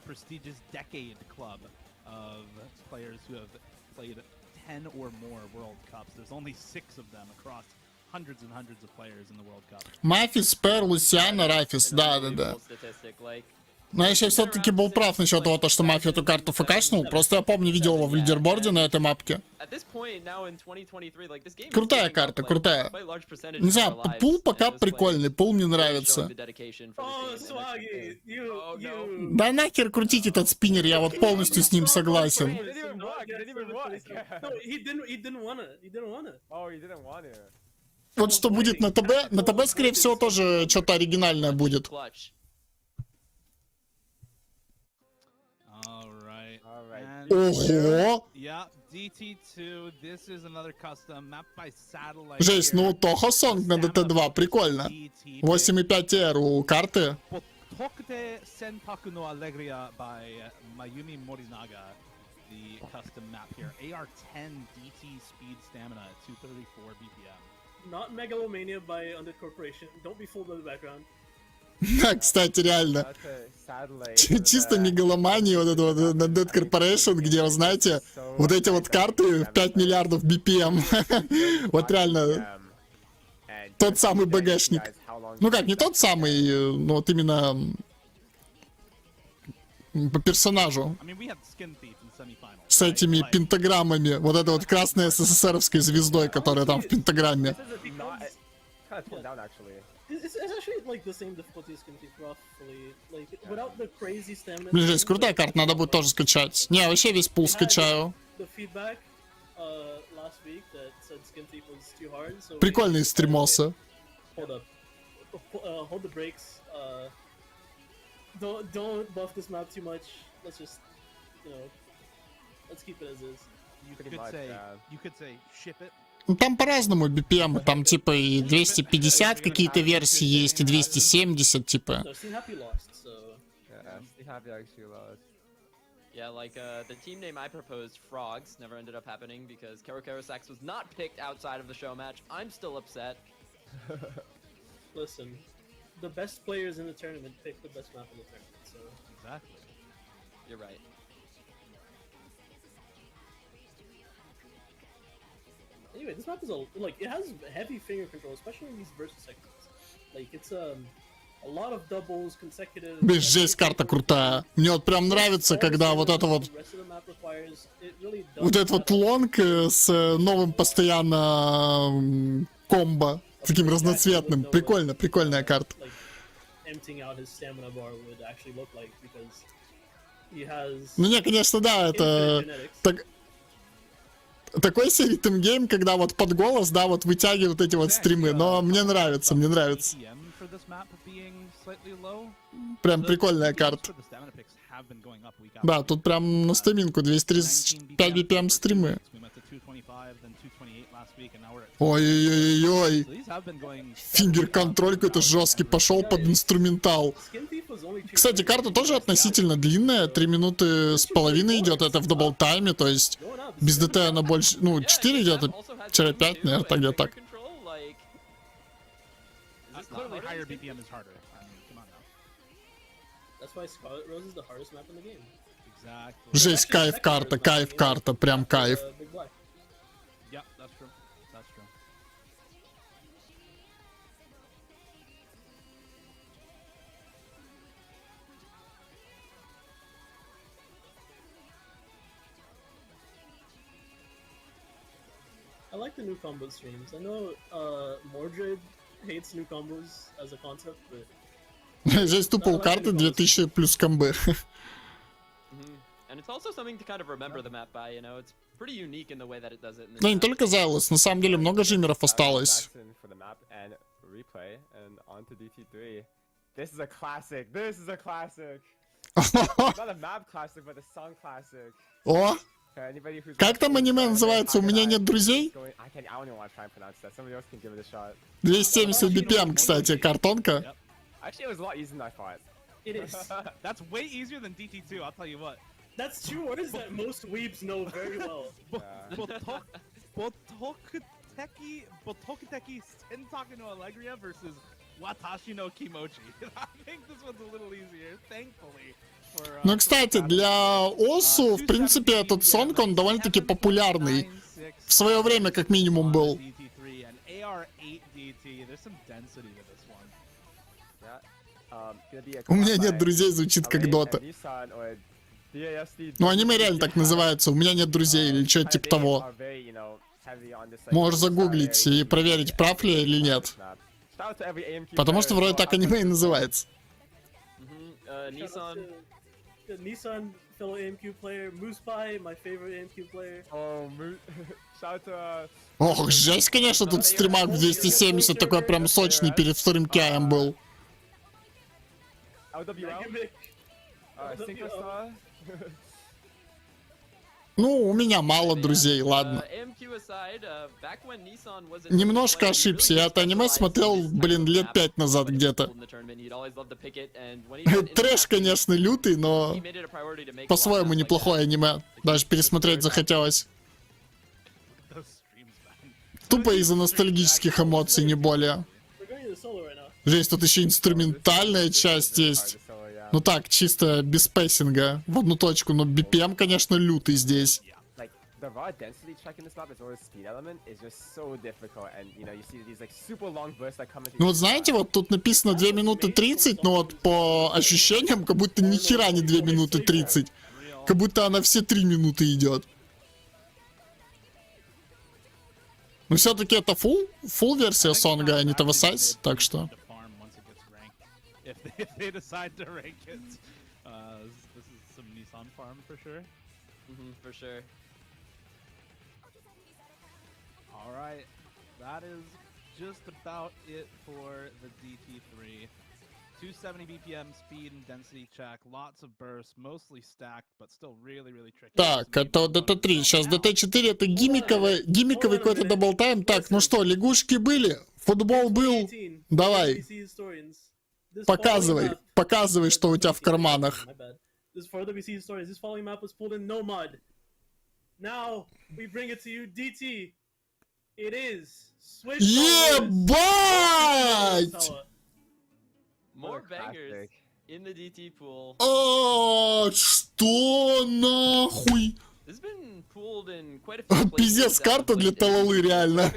prestigious Decade Club of players who have played 10 or more World Cups. There's only 6 of them across hundreds and hundreds of players in the World Cup. Мафис, Пер, Лусиана, Рафис, да. Statistic, like, Но я все-таки был прав насчет того, что Мафия эту карту фкшнул. Просто я помню, видел его в лидерборде на этой мапке. at this point now in 2023, like this game is Крутая giving карта, up, like, крутая. quite large percentage Не of знаю, our lives, пул and пока just, like, прикольный, пул мне showing нравится. the dedication for Oh, this game, and Swaggy, you, Oh, you. Да нахер крутить этот спиннер, я вот полностью с ним согласен. It didn't even work. It didn't even work. No, he didn't want it. He didn't want it. Oh, you didn't want to. Вот что будет на ТБ, скорее всего, тоже что-то оригинальное будет. clutch. Alright. Ого! Yeah, DT2, this is another custom map by satellite. Жесть, ну Тохо Сонг на ДТ2, прикольно. 8.5 R у карты. Potokute Sentaku no Alegria by Mayumi Morinaga, the custom map here. AR10 DT speed stamina, 234 BPM. Not Megalomania by Undead Corporation. Don't be fooled by the background. Кстати, реально. That's a satellite. Чисто мегаломания вот это вот на Dead Corporation, где, вы знаете, вот эти вот карты в 5 миллиардов BPM. Вот реально, тот самый БГшник. Ну как, не тот самый, но вот именно по персонажу. I mean, we had Skin Thief in semifinals. С этими пентаграммами. Вот это вот красной СССРовской звездой, которая там в пентаграмме. Kind of toned down actually. It's actually like the same difficulty as Skin Thief, roughly. Like without the crazy stamina. Блин, жесть, крутая карта, надо будет тоже скачать. Не, вообще весь пул скачаю. The feedback last week that said Skin Thief was too hard. So Прикольные стримосы. Hold up. Hold the brakes. Don't buff this map too much. Let's just, let's keep it as is. You Pretty could much, say, yeah. you could say, ship it. Ну там по-разному BPM, там типа и 250 какие-то версии есть, и 270 типа. So Steam Happy lost, so Yeah, Steve Happy actually lost. Yeah, like the team name I proposed, Frogs, never ended up happening because Kero Sax was not picked outside of the show match. I'm still upset. listen. The best players in the tournament pick the best map in the tournament, so Exactly. You're right. anyway, this map is it has heavy finger control, especially in these versus sections. Like it's a lot of doubles, consecutive. Блин, жесть, карта крутая. Мне вот прям нравится, когда вот это вот, вот этот вот лонг с новым постоянно комбо, таким разноцветным. Прикольно, прикольная карта. Ну не, конечно, да, это такой серии тимгейм, когда вот под голос, да, вот вытягивают эти вот стримы, но мне нравится, мне нравится. Прям прикольная карта. Да, тут прям на стаминку 235 BPM стримы. Ой-ой-ой-ой. Фингер-контроль какой-то жесткий пошел под инструментал. Кстати, карта тоже относительно длинная, 3 минуты с половиной идет, это в даблтайме, то есть без ДТ она больше, ну, 4 идет, 5, наверное, так где-то так. Жесть, кайф карта, прям кайф. Yeah, that's true. That's true. I like the new combo streams. I know Mordred hates new combos as a concept, but Жесть, тупо у карты 2000 плюс комбы. And it's also something to kind of remember the map by, you know, it's pretty unique in the way that it does it. Да не только Зайлос, на самом деле много жимеров осталось. This is a classic. This is a classic. Not a map classic, but a song classic. О, как там аниме называется? У меня нет друзей? 270 BPM, кстати, картонка. Actually, it was a lot easier than I thought. it is. That's way easier than DT2, I'll tell you what. That's two words that most weebs know very well. Botokuteki Sentaku no Alegria versus Watashi no Kimochi. I think this one's a little easier, thankfully. Ну, кстати, для ОСУ, в принципе, этот сонг, он довольно-таки популярный. В свое время, как минимум, был. У меня нет друзей звучит как Дота. Ну, аниме реально так называется. У меня нет друзей или что-то типа того. Можешь загуглить и проверить, прав ли я или нет. Потому что вроде так аниме и называется. Nissan. The Nissan fellow AMQ player, Moose Pie, my favorite AMQ player. Shout out to Ох, жесть, конечно, тут стримак в 270 такой прям сочный перед вторым киаем был. OWL, Synchro. Ну, у меня мало друзей, ладно. Немножко ошибся, я это аниме смотрел, блин, лет 5 назад где-то. Трэш, конечно, лютый, но по-своему неплохое аниме. Даже пересмотреть захотелось. Тупо из-за ностальгических эмоций, не более. Жесть, тут еще инструментальная часть есть. Ну так, чисто без пейсинга, в одну точку, но BPM, конечно, лютый здесь. Ну вот знаете, вот тут написано 2 минуты 30, но вот по ощущениям, как будто ни хера не 2 минуты 30. Как будто она все 3 минуты идет. Но все-таки это full версия сонга, а не TVSize, так что... If they decide to rank it, this is some Nissan farm for sure. For sure. All right, that is just about it for the DT3. 270 BPM speed and density check, lots of bursts, mostly stacked, but still really tricky. Так, это ДТ3, сейчас ДТ4 это гиммиковый какой-то даблтайм. Так, ну что, лягушки были, футбол был, давай. Показывай, что у тебя в карманах. This for OWC stories. This following map was pulled in no mod. Now we bring it to you, DT. It is switch. Ебать! More bangers in the DT pool. О, что нахуй? This has been pulled in quite a few places. Пиздец, карта для талалы, реально.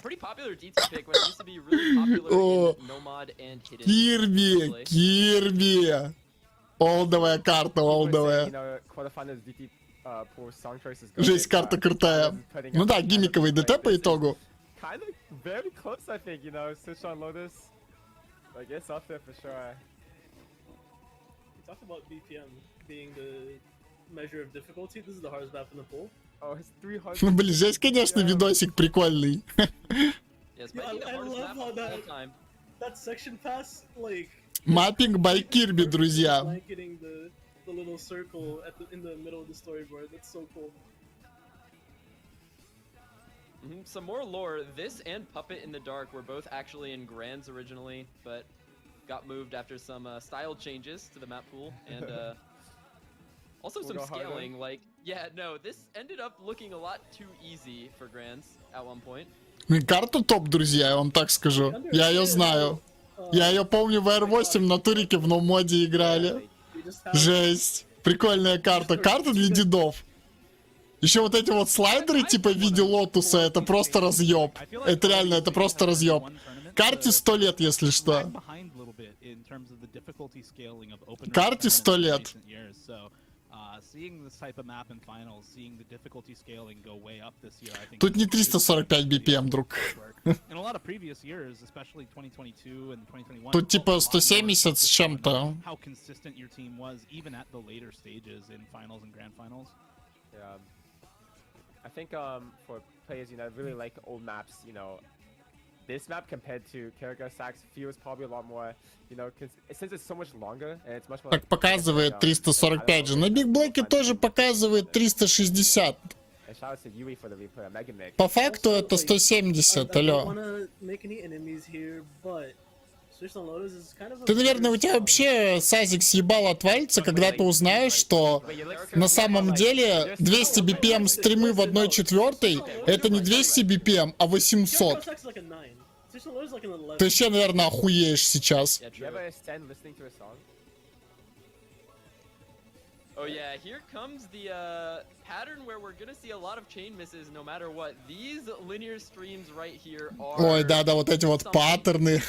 Pretty popular DT pick when it used to be really popular in Nomad and Hidden. Кирби. Олдовая карта, олдовая. Жесть, карта крутая. Ну да, гиммиковый ДТ по итогу. Talk about BPM being the measure of difficulty. This is the hardest map in the pool. Oh, it's 300. Ну, блин, здесь, конечно, видосик прикольный. I love how that section pass, like... Маппинг by Kirby, друзья. Blanketing the little circle in the middle of the storyboard. That's so cool. Some more lore. This and Puppet in the Dark were both actually in Grands originally, but got moved after some style changes to the map pool and also some scaling. Like, yeah, no, this ended up looking a lot too easy for Grands at one point. Карта топ, друзья, я вам так скажу. Я ее знаю. Я ее помню в R8 на турике в ноу-моде играли. Жесть. Прикольная карта. Карта для дедов. Еще вот эти вот слайдеры типа в виде лотуса, это просто разъеб. Это реально, это просто разъеб. Карте 100 лет, если что. Карте 100 лет. Тут не 345 BPM, друг. Тут типа 170 с чем-то. I think for players, really like old maps, this map compared to Karaka Sax feels probably a lot more, since it's so much longer and it's much more. Так показывает 345 же. На Биг Блэке тоже показывает 360. По факту это 170, алло. Ты, наверное, у тебя вообще сазик съебал отвалится, когда ты узнаешь, что на самом деле 200 BPM стримы в 1/4 это не 200 BPM, а 800. Ты вообще, наверное, охуеешь сейчас. Oh yeah, here comes the pattern where we're gonna see a lot of chain misses no matter what. These linear streams right here are... Ой, да-да, вот эти вот паттерны.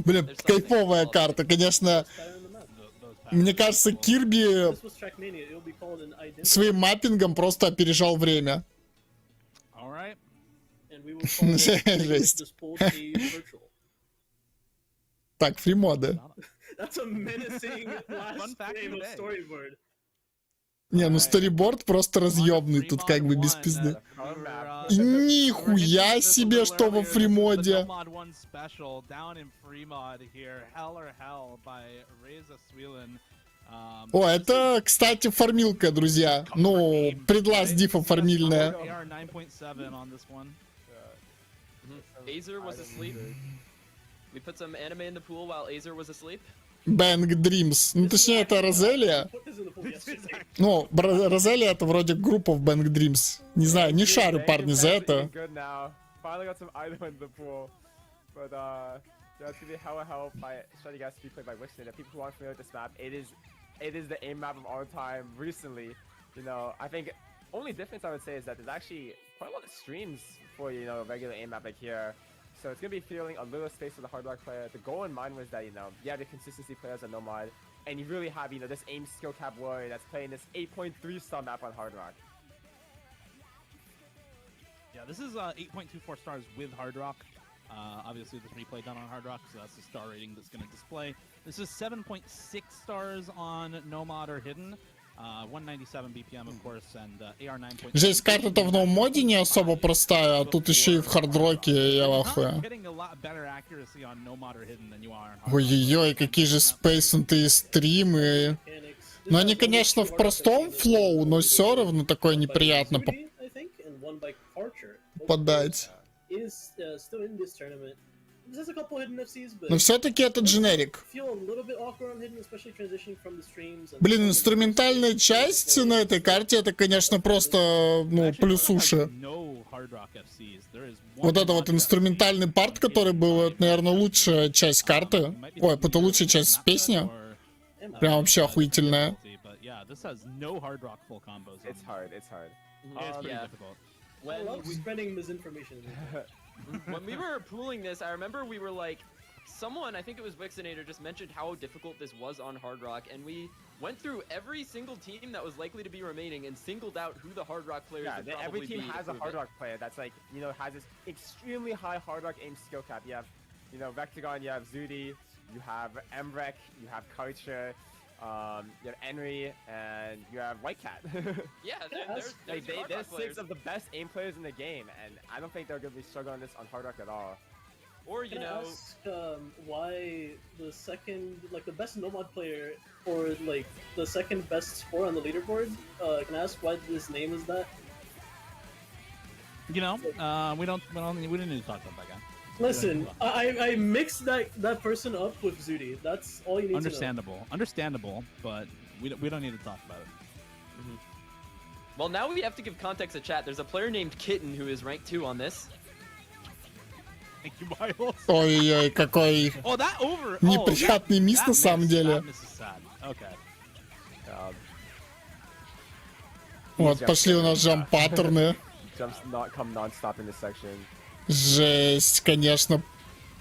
Блин, кайфовая карта, конечно. Мне кажется, Кирби This was Trackmania. It'll be called an identity, своим маппингом просто опережал время. All right. and we will call it Жесть. just pulled a virtual. Так, фримоды. That's a menacing Fun last fact frame of of the day. storyboard. Не, ну сториборд просто разъемный, тут как бы без пизды. И нихуя себе, что во фримоде. О, это, кстати, фармилка, друзья. Ну, предлаз дифа фармильная. Azer was asleep. We put some anime in the pool while Azer was asleep. Bang Dreams. Ну, точнее, это Розелия. Put this in the pool yesterday. Ну, Розелия это вроде группа в Bang Dreams. Не знаю, не шарю, парни, за это. Good now. Finally got some idol in the pool. But yeah, it's gonna be hella help by Shiny Gas to be played by Wixen. And people who aren't familiar with this map, it is the aim map of all time recently. You know, I think only difference I would say is that there's actually quite a lot of streams for, you know, regular aim map like here. So it's going to be feeling a little space for the hard rock player. The goal in mind was that, you know, you have the consistency players on Nomad, and you really have, you know, this aim skill cap warrior that's playing this 8.3 star map on hard rock. Yeah, this is 8.24 stars with Hard Rock. Obviously, this replay done on Hard Rock, so that's the star rating that's going to display. This is 7.6 stars on Nomad or Hidden. 197 BPM, of course, and AR 9. Жесть, карта-то в новом моде не особо простая, а тут еще и в хардроке, я вахуя. Ой-ой-ой, какие же спейснутые стримы. Ну, они, конечно, в простом флоу, но все равно такое неприятно Shuvi, I think, and one by Archer. попадать. Is still in this tournament. There's a couple hidden FCs, but Но все-таки это дженерик. feel a little bit awkward on hidden, especially transitioning from the streams. and- Блин, инструментальная часть на этой карте, это, конечно, просто, ну, плюс уши. Вот это вот инструментальный парт, который был, это, наверное, лучшая часть карты. Ой, это лучшая часть песни. Прям вообще охуительная. This has no Hard Rock full combos. It's hard, it's hard. It's pretty Yeah. difficult. I When love spreading misinformation. when we were pooling this, I remember we were like, someone, I think it was Wixinator, just mentioned how difficult this was on Hard Rock, and we went through every single team that was likely to be remaining and singled out who the Hard Rock players Yeah, would probably every team be to has a prove hard it. rock player that's like, you know, has this extremely high hard rock aim skill cap. You have, you know, Vectagon, you have Zudi, you have Emrek, you have Karcher, you have Henry, and you have Whitecat. Yeah, Yes. there's Like Hard they're Rock six players. of the best aim players in the game, and I don't think they're gonna be struggling on this on hard rock at all. Or, you Can I know, ask why the second, like the best Nomad player, or like the second best score on the leaderboard? Can I ask why this name is that? You know, we didn't need to talk about that guy. Listen, I mixed that person up with Zudi. That's all you need Understandable, but we don't need to talk about it. well, now we have to give context to chat. There's a player named Kitten who is ranked 2 on this. Thank you, Miles. Ой-ой-ой, какой Oh, that over. неприятный мисс на самом деле. That miss is sad. Okay. Вот, пошли у нас джамп-паттерны. Jumps not come non-stop in this section. Жесть, конечно.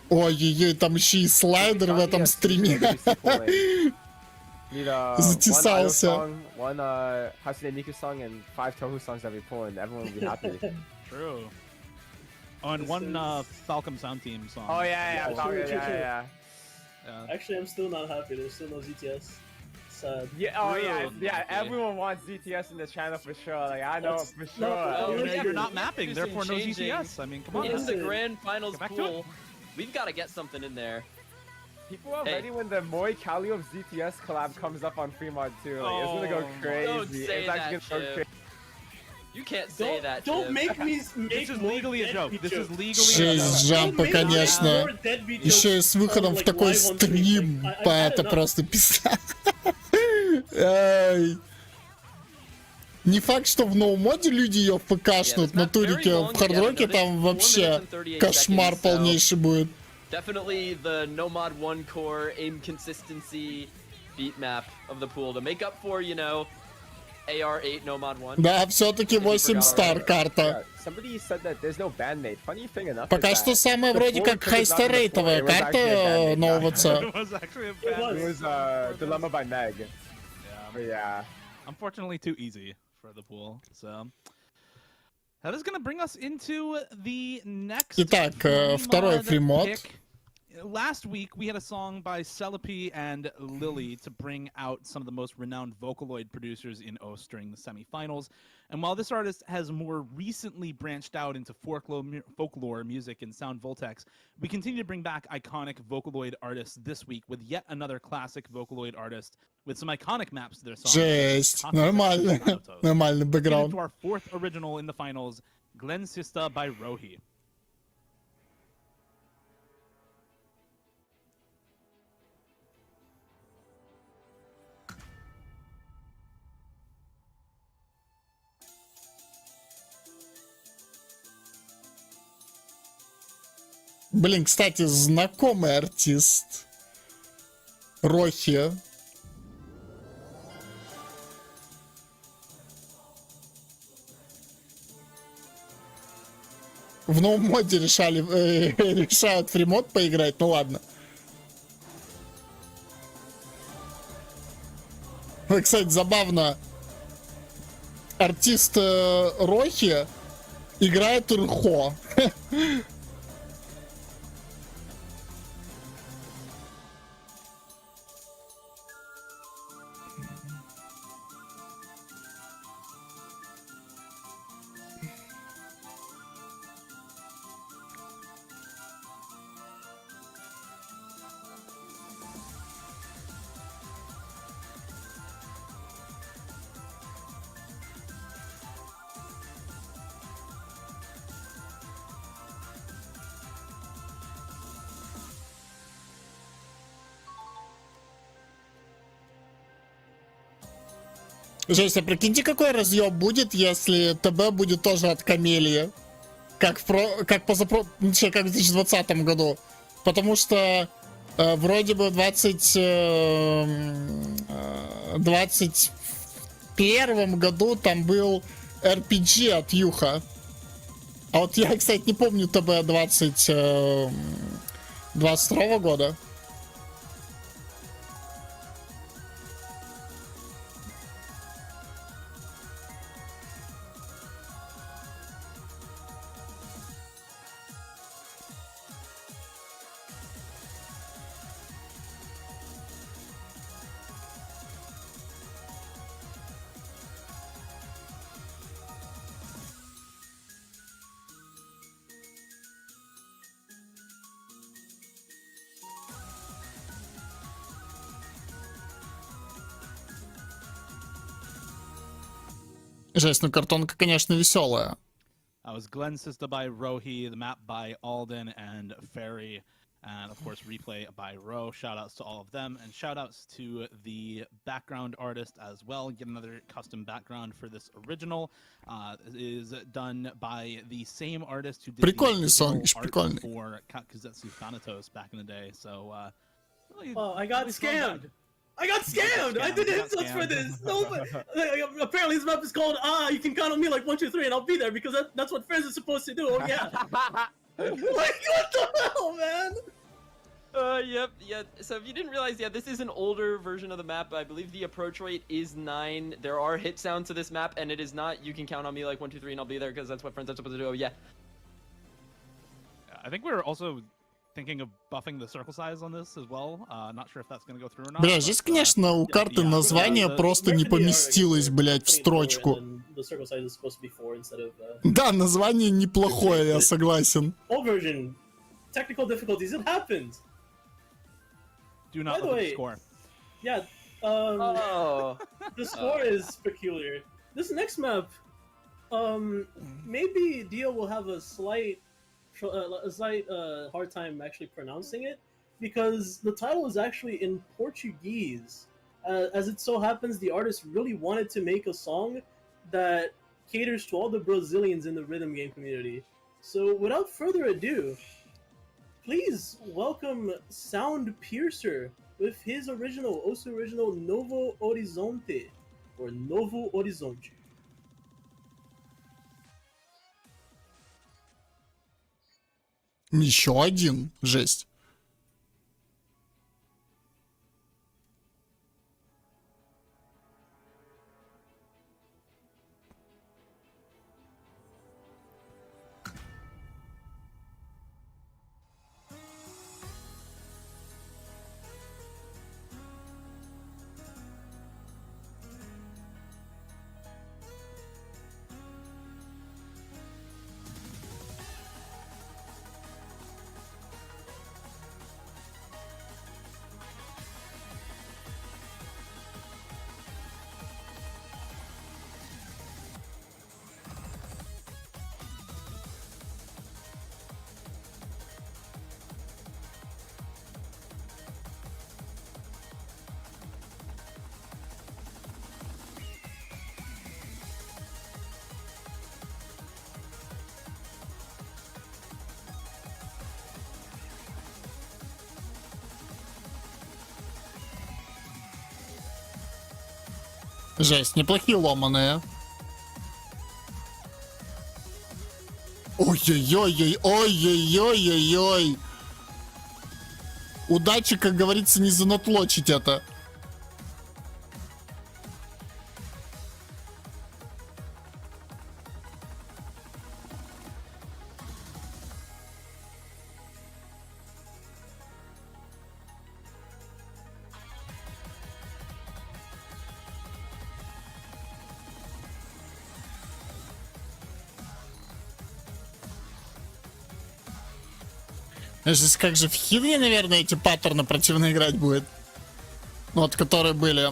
Ой-ой-ой, там еще и слайдер в этом стриме. Затесался. One Hasune Miku song and 5 Tohu songs every pull, and everyone will be happy. True. Oh, and one Falcom Sound Team song. Oh yeah, True. yeah. Actually, I'm still not happy. There's still no ZTS. Sad. Yeah, oh yeah, True. yeah. Everyone wants ZTS in this channel for sure. Like I know That's for not- sure. Well, You're, we have you're to not mapping, introduce therefore no and changing GTS. I mean, come on. in the Listen. grand finals Get back to pool. We've got to get something in there. People are Hey. ready when the Moi Kalio ZTS collab comes up on Fremont too. Like, it's gonna go Oh, crazy. don't say It's actually that, gonna go Chip. crazy. You can't say that. Don't Chip. make me make This is more legally a joke. deadbeat This is jokes. legally a Шесть joke. джампа, Don't make конечно. more deadbeat Еще и jokes с выходом on, в like, такой live on stream. стрим. Like, I've had Это enough. просто пизда. Ай. Не факт, что в ноу-моде люди ее ФКшнут, на турике, в хардроке там вообще кошмар полнейший будет. Definitely the Nomad 1 core aim consistency beat map of the pool to make up for, you know, AR8 No Mod 1. Да, все-таки 8 стар карта. Yeah, somebody said that there's no bandmate. Funny thing enough. Пока is что that самая the вроде floor как could have not been the floor, хайстарейтовая it was actually a карта bandmate, нового yeah. ЦЕ. It was actually a bad was. It was Dilemma by Meg. Yeah. But yeah. Unfortunately, too easy for the pool. So that is going to bring us into the next. Итак, второй фримод. pick. Last week, we had a song by Celepi and Lily to bring out some of the most renowned Vocaloid producers in OS during the semifinals. And while this artist has more recently branched out into folklore music and sound voltex, we continue to bring back iconic Vocaloid artists this week with yet another classic Vocaloid artist with some iconic maps to their songs. Жесть. Нормально. Нормальный Into бэкграунд. our fourth original in the finals, Glen Sista by Rohi. Блин, кстати, знакомый артист. Рохи. В новом моде решают фримод поиграть, ну ладно. Кстати, забавно. Артист Рохи играет Рхо. Жесть, а прикиньте, какой разъем будет, если ТБ будет тоже от Камелии. Как в 2020 году. Потому что вроде бы в 2021 году там был RPG от Юха. А вот я, кстати, не помню ТБ 2022 года. Жесть, ну картонка, конечно, веселая. That was Glen Sista by Rohi, the map by Alden and Ferry, and of course replay by Ro. Shoutouts to all of them, and shoutouts to the background artist as well. Get another custom background for this original. Is done by the same artist who did Прикольный the сон, original art прикольный. for Kakuzetsu Thanatos back in the day. So, really, Oh, I got really fun scammed. back. I got scammed. I did You got insults for scammed. this. Nobody, apparently, this map is called You can count on me like 1, 2, 3, and I'll be there because that's what friends are supposed to do. Oh yeah. Like what the hell, man? Yep. So if you didn't realize, this is an older version of the map. I believe the approach rate is 9. There are hit sounds to this map, and it is not, you can count on me like 1, 2, 3, and I'll be there because that's what friends are supposed to do. Oh, yeah. I think we're also thinking of buffing the circle size on this as well. Not sure if that's going to go through or not. Бля, but, здесь, конечно, у карты yeah. название просто не поместилось, блядь, в строчку. The circle size is supposed to be 4 instead of. Да, название неплохое, я согласен. Old version, technical difficulties. It happens. Do not By the look at the way, score. Yeah. Oh. The score is peculiar. This next map, maybe Dio will have a slight hard time actually pronouncing it because the title is actually in Portuguese. As it so happens, the artist really wanted to make a song that caters to all the Brazilians in the rhythm game community. So without further ado, please welcome Sound Piercer with his original Novo Horizonte. for Novo Horizonte. Еще один. Жесть. Жесть, неплохие ломаные. Ой-ой-ой, ой-ой-ой-ой-ой. Удачи, как говорится, не занотлочить это. Здесь как же в Хиве, наверное, эти паттерны противно играть будет. Вот, которые были.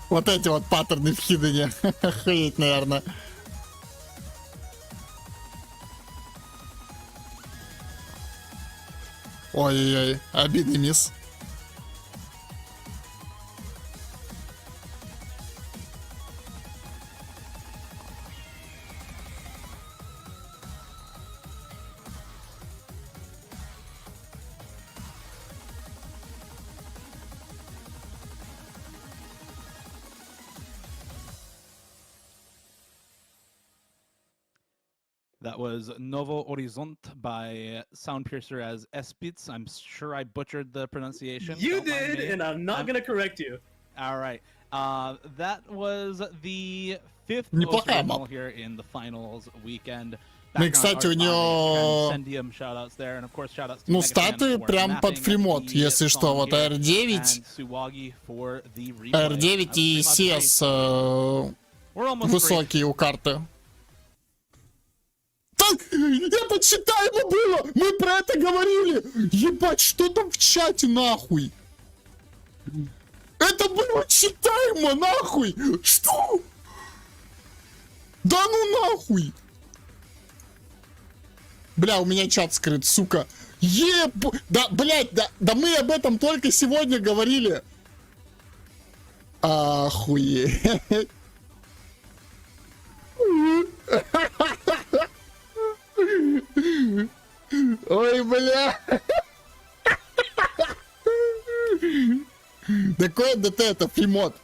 Вот эти вот паттерны в Хидене. Охуеть, наверное. Ой-ой-ой, обидный мисс. That was Novo Horizonte by Soundpiercer as Espitz. I'm sure I butchered the pronunciation. You Don't mind did, me. and I'm not gonna correct you. All right. That was the fifth Неплохая original мап. here in the finals weekend. Ну и, Background кстати, у art by неё, Transcendium, shoutouts there, and of course shoutouts to ну, Megasan статы for прям под mapping фримод, the если что. song Вот here, R9, and Suwagi for the replay. R9 и I would say CS we're almost free. высокие у карты. Так, это читаемо было! Мы про это говорили! Ебать, что там в чате, нахуй? Это было читаемо, нахуй! Что? Да ну нахуй! Бля, у меня чат скрыт, сука. Да, блядь, да мы об этом только сегодня говорили. Охуеть. Ой, бля. Такое ДТ, это фримод.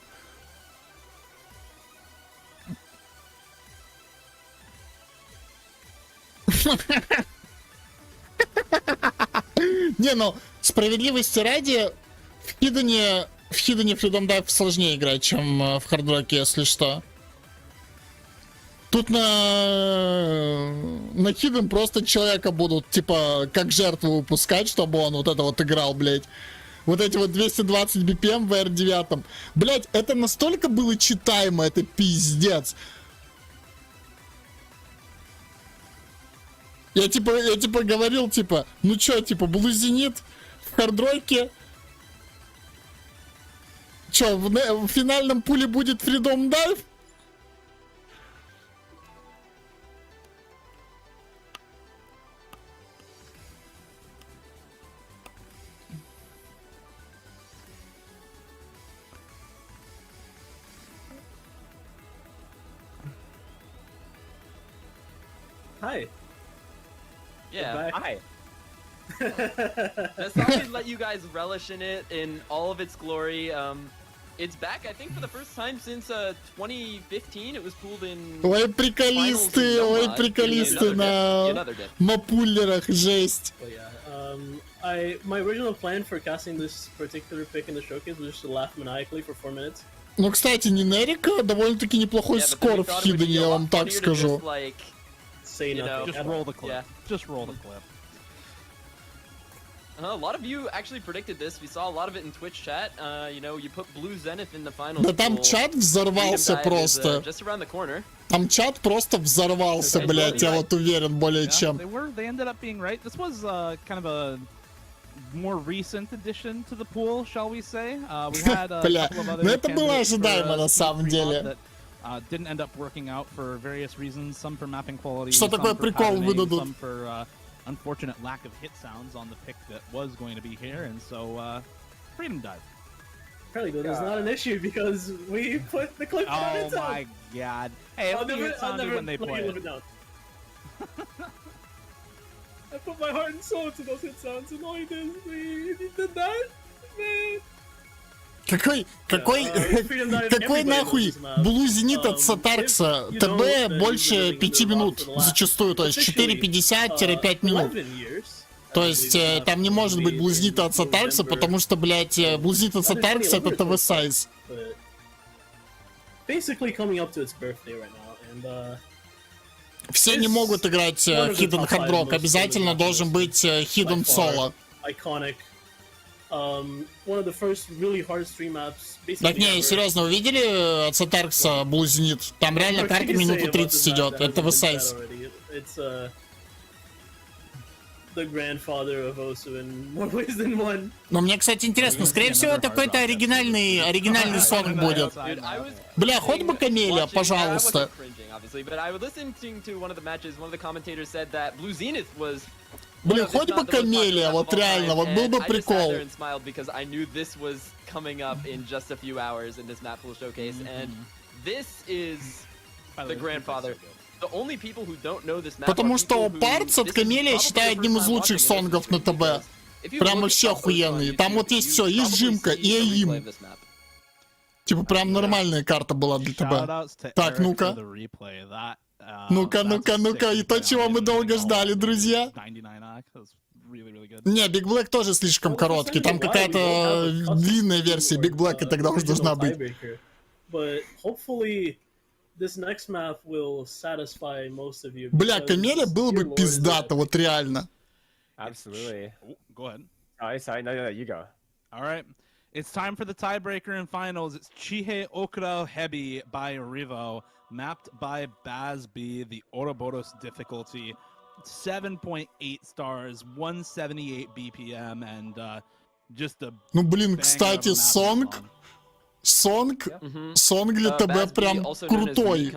Не, ну, справедливости ради, в Хидене Freedom Dive сложнее играть, чем в Хардроке, если что. Тут на Хиден просто человека будут, типа, как жертву выпускать, чтобы он вот это вот играл, блядь. Вот эти вот 220 BPM в R9. Блядь, это настолько было читаемо, это пиздец. Я типа говорил, типа, ну чё, типа, блузинит в хардроке. Чё, в финальном пуле будет Freedom Dive? Hi. Yeah. Back. Hi. The song let you guys relish in it in all of its glory. It's back, I think, for the first time since 2015. It was pulled in. Ой, приколисты, ой, приколисты на маппулерах, жесть. But yeah, my original plan for casting this particular pick in the showcase was just to laugh maniacally for 4 minutes. Ну, кстати, Нинерика довольно-таки неплохой скор в Хидене, я вам так скажу. Say nothing. Just roll the clip. Just roll the clip. A lot of you actually predicted this. We saw a lot of it in Twitch chat. You know, you put Blue Zenith in the finals. Да там чат взорвался просто. Just around the corner. Там чат просто взорвался, блядь, я вот уверен более чем. They ended up being right. This was kind of a more recent addition to the pool, shall we say. We had a couple of other ну это было candidates ожидаемо for, на самом деле. that didn't end up working out for various reasons. Some for mapping quality, Что some такой for прикол patterning, выдадут? some for unfortunate lack of hit sounds on the pick that was going to be here, and so Freedom died. Apparently, though, there's not an issue because we put the clip on Oh itself. my god. Hey, it only hit sounded when they let me play live it. it down. I put my heart and soul into those hit sounds, and all he did that, man. Какой нахуй блузенит от Сатаркса? ТБ больше 5 минут зачастую, то есть 4:50-5 минут. То есть там не может быть блузнита от Сатаркса, потому что, блядь, блузнит от Сатаркса это ТВ сайз. Все не могут играть Hidden Hard Rock, обязательно должен быть Hidden Solo. Так не, серьезно, вы видели от Сатаркса блузнит? Там реально карта минуту 30 идет, это ТВ сайз. Но мне, кстати, интересно, скорее всего, это какой-то оригинальный сонг будет. Бля, хоть бы Камелия, пожалуйста. Блин, хоть бы Камелия, вот реально, вот был бы прикол. Потому что Парц от Камелия считаю одним из лучших сонгов на ТБ. Прям вообще охуенный. Там вот есть все, и сжимка, и аим. Типа прям нормальная карта была для ТБ. Так, ну-ка. Ну-ка, и то, чего мы долго ждали, друзья. Не, Big Black тоже слишком короткий. Там какая-то длинная версия Big Black и тогда уже должна быть. Бля, Камеля было бы пиздато, вот реально. Absolutely. Go ahead. Sorry, no, you go. All right. It's time for the tiebreaker in finals. It's Chihei Okura Hebi by Rivo, mapped by Bazby, the Ouroboros difficulty. 7.8 stars, 178 BPM, and just a... Ну, блин, кстати, сонг для ТБ прям крутой.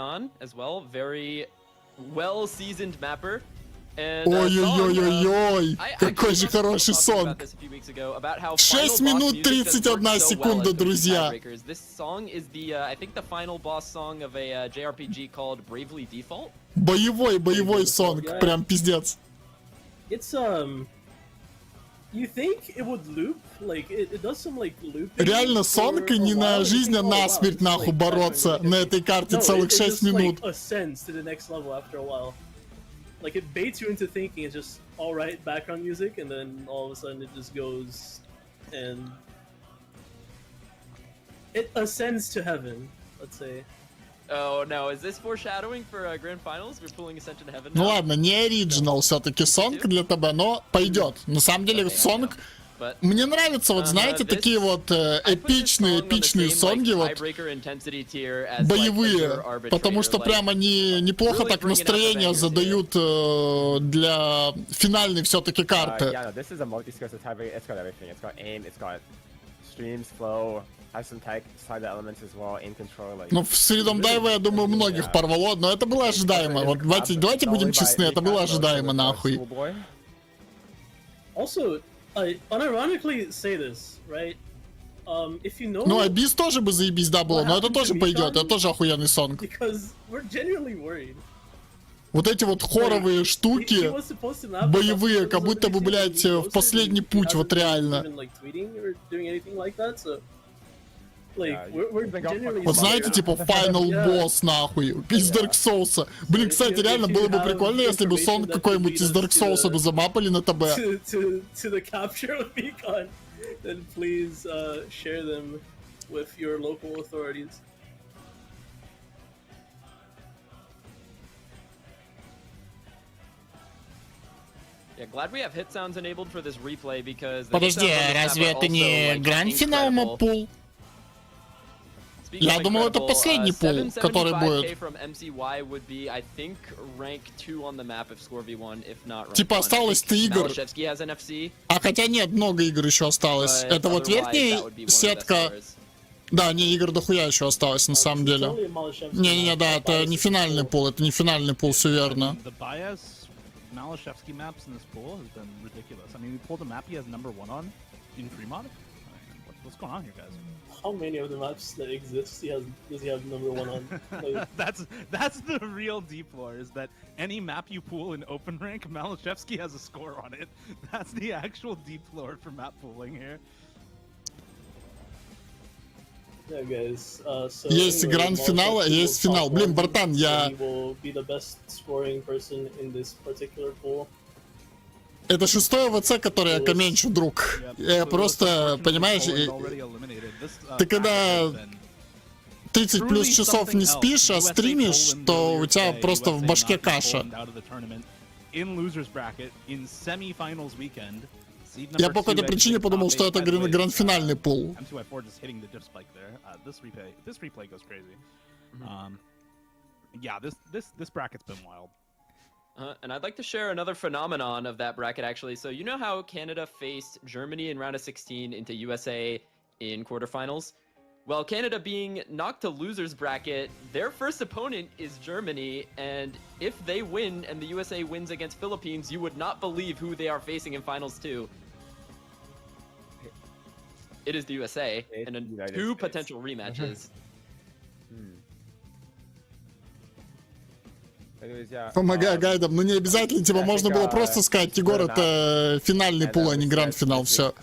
Ой-ой-ой-ой-ой, какой же хороший сонг. 6 минут 31 секунда, друзья. Боевой сонг, прям пиздец. Реально сонг и не на жизнь, а на смерть нахуй бороться на этой карте целых 6 минут. Like it baits you into thinking it's just alright background music, and then all of a sudden it just goes and it ascends to heaven, let's say. Oh no, is this foreshadowing for grand finals? We're pulling Ascension to Heaven. Ну ладно, не оригинал все-таки сонг для ТБ, но пойдет. На самом деле сонг мне нравится, вот знаете, такие вот эпичные сонги, вот боевые, потому что прям они неплохо так настроение задают для финальной все-таки карты. Ну, в Freedom Dive, я думаю, многих порвало, но это было ожидаемо. Вот давайте будем честны, это было ожидаемо, нахуй. I unironically say this, right? If you know, ну, Абис тоже бы заебись, да, было, но это тоже пойдет, это тоже охуенный сонг. Because we're genuinely worried Вот эти вот хоровые штуки, боевые, как будто бы, блядь, в последний путь, вот реально. Вот знаете, типа, Final Boss, нахуй, из Dark Souls. Блин, кстати, реально было бы прикольно, если бы сон какой-нибудь из Dark Souls бы замапали на ТБ. Yeah, glad we have hit sounds enabled for this replay because the hit Подожди, sounds on this map разве are это also, не like, гранд-финал incredible. маппул? Speaking Я of думал, это incredible, последний пул, который 775K будет. from MCY would be, I think, rank 2 on the map if score V1, if not rank Типа 1. осталось-то игр. Malashevsky has NFC, А хотя нет, много игр еще осталось. but Это вот otherwise, верхняя that would be one of the best сетка. scores. Да, не, игр дохуя еще осталось, на самом деле. Не-не-не, да, это не финальный пул, это не финальный пул, все верно. The bias Malashevsky maps in this pool has been ridiculous. I mean, we pulled a map he has #1 on in Fremont. What's going on here, guys? How many of the maps that exist does he have #1 on? Like, that's the real deep lore, is that any map you pool in open rank, Malashevsky has a score on it. That's the actual deep lore for map pooling here. yeah, guys. So Есть anyway, гранд-финал, а Malashevsky есть will финал. top Блин, one, братан, я... He will be the best scoring person in this particular pool. Это шестое ВЦ, которое я комменчу, друг. Я просто, понимаешь, ты когда 30 плюс часов не спишь, а стримишь, то у тебя просто в башке каша. Я по какой-то причине подумал, что это гранд-финальный пул. Yeah, this bracket's been wild. And I'd like to share another phenomenon of that bracket, actually. So you know how Canada faced Germany in round of 16 into USA in quarterfinals? Well, Canada being knocked to losers bracket, their first opponent is Germany, and if they win and the USA wins against Philippines, you would not believe who they are facing in finals two. It is the USA, and then two potential rematches. Помогай гайдам, ну не обязательно, типа, можно было просто сказать, Егор, это финальный пул, а не гранд-финал, все.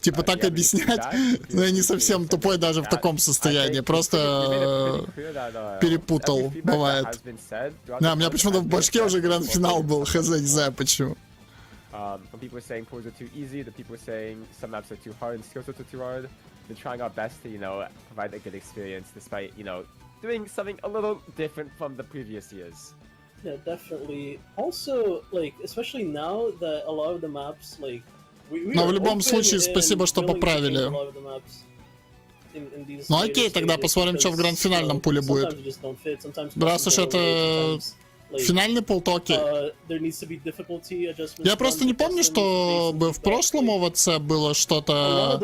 Типа так объяснять, но я не совсем тупой даже в таком состоянии, просто перепутал, бывает. Да, у меня почему-то в башке уже гранд-финал был, хз, не знаю почему. When people are saying pools are too easy, the people are saying some maps are too hard and skills are too hard. We're trying our best to, provide a good experience despite, doing something a little different from the previous years. Yeah, definitely. Also, like, especially now that a lot of the maps, like, Но в любом случае, спасибо, что поправили. Ну окей, тогда посмотрим, что в гранд-финальном пуле будет. Раз уж это финальный пул, то окей. Я просто не помню, чтобы в прошлом ОВЦ было что-то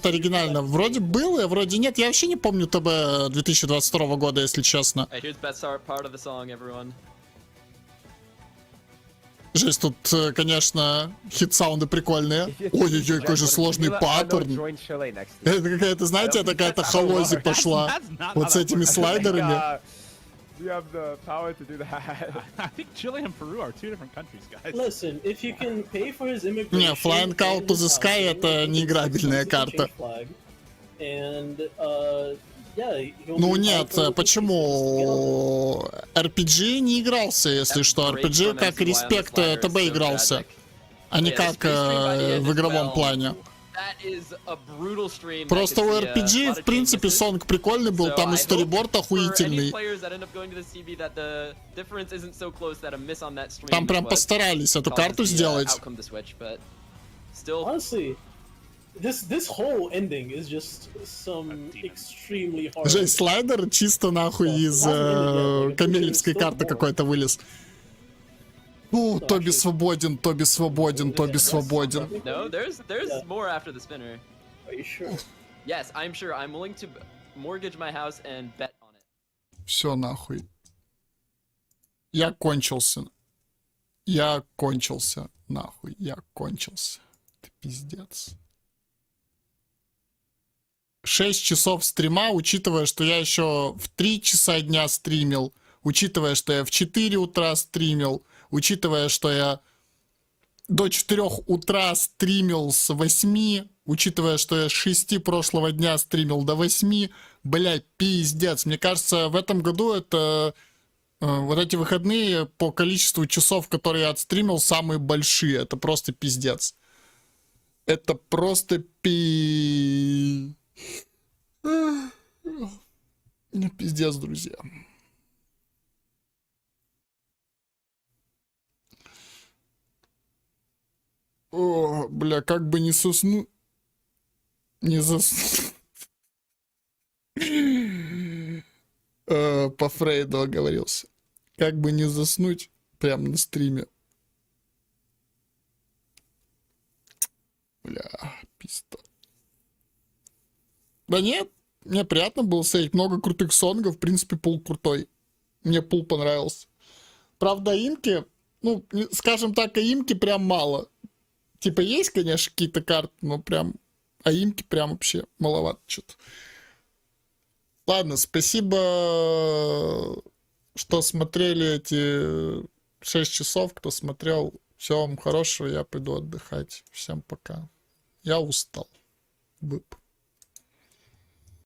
оригинальное. Вроде было, вроде нет. Я вообще не помню ТБ 2022 года, если честно. Жесть, тут, конечно, хит-саунды прикольные. Ой-ой-ой, какой же сложный паттерн. Это какая-то, знаете, это какая-то холози пошла. Вот с этими слайдерами. We have the power to do that. I think Chile and Peru are two different countries, guys. Listen, if you can pay for his immigration, Не, Flying Out to the Sky это неиграбельная карта. Ну нет, почему? RPG не игрался, если что. RPG как респект ТБ игрался, а не как в игровом плане. Просто у RPG, в принципе, сонг прикольный был, там и сториборд охуительный. Там прям постарались эту карту сделать. Жесть, слайдер чисто нахуй из камелевской карты какой-то вылез. Ну, Тоби свободен, Тоби свободен, Тоби свободен. No, there's more after the spinner. Are you sure? Yes, I'm sure. I'm willing to mortgage my house and bet on it. Все нахуй. Я кончился. Я кончился, нахуй. Я кончился. Это пиздец. 6 часов стрима, учитывая, что я еще в 3 часа дня стримил. учитывая, что я в 4 утра стримил, учитывая, что я до 4 утра стримил с 8, учитывая, что я с 6 прошлого дня стримил до 8, блядь, пиздец. Мне кажется, в этом году это вот эти выходные по количеству часов, которые я отстримил, самые большие. Это просто пиздец. Это просто пиздец, друзья. О, бля, как бы не сосну... Не засну... По Фрейду оговорился. Как бы не заснуть прямо на стриме. Бля, пизда. Да нет, мне приятно было смотреть. Много крутых сонгов. В принципе, пул крутой. Мне пул понравился. Правда, имки, ну, скажем так, имки прям мало. Типа есть, конечно, какие-то карты, но прям... А имки прям вообще маловато что-то. Ладно, спасибо, что смотрели эти 6 часов. Кто смотрел, всего вам хорошего. Я пойду отдыхать. Всем пока. Я устал. Вып.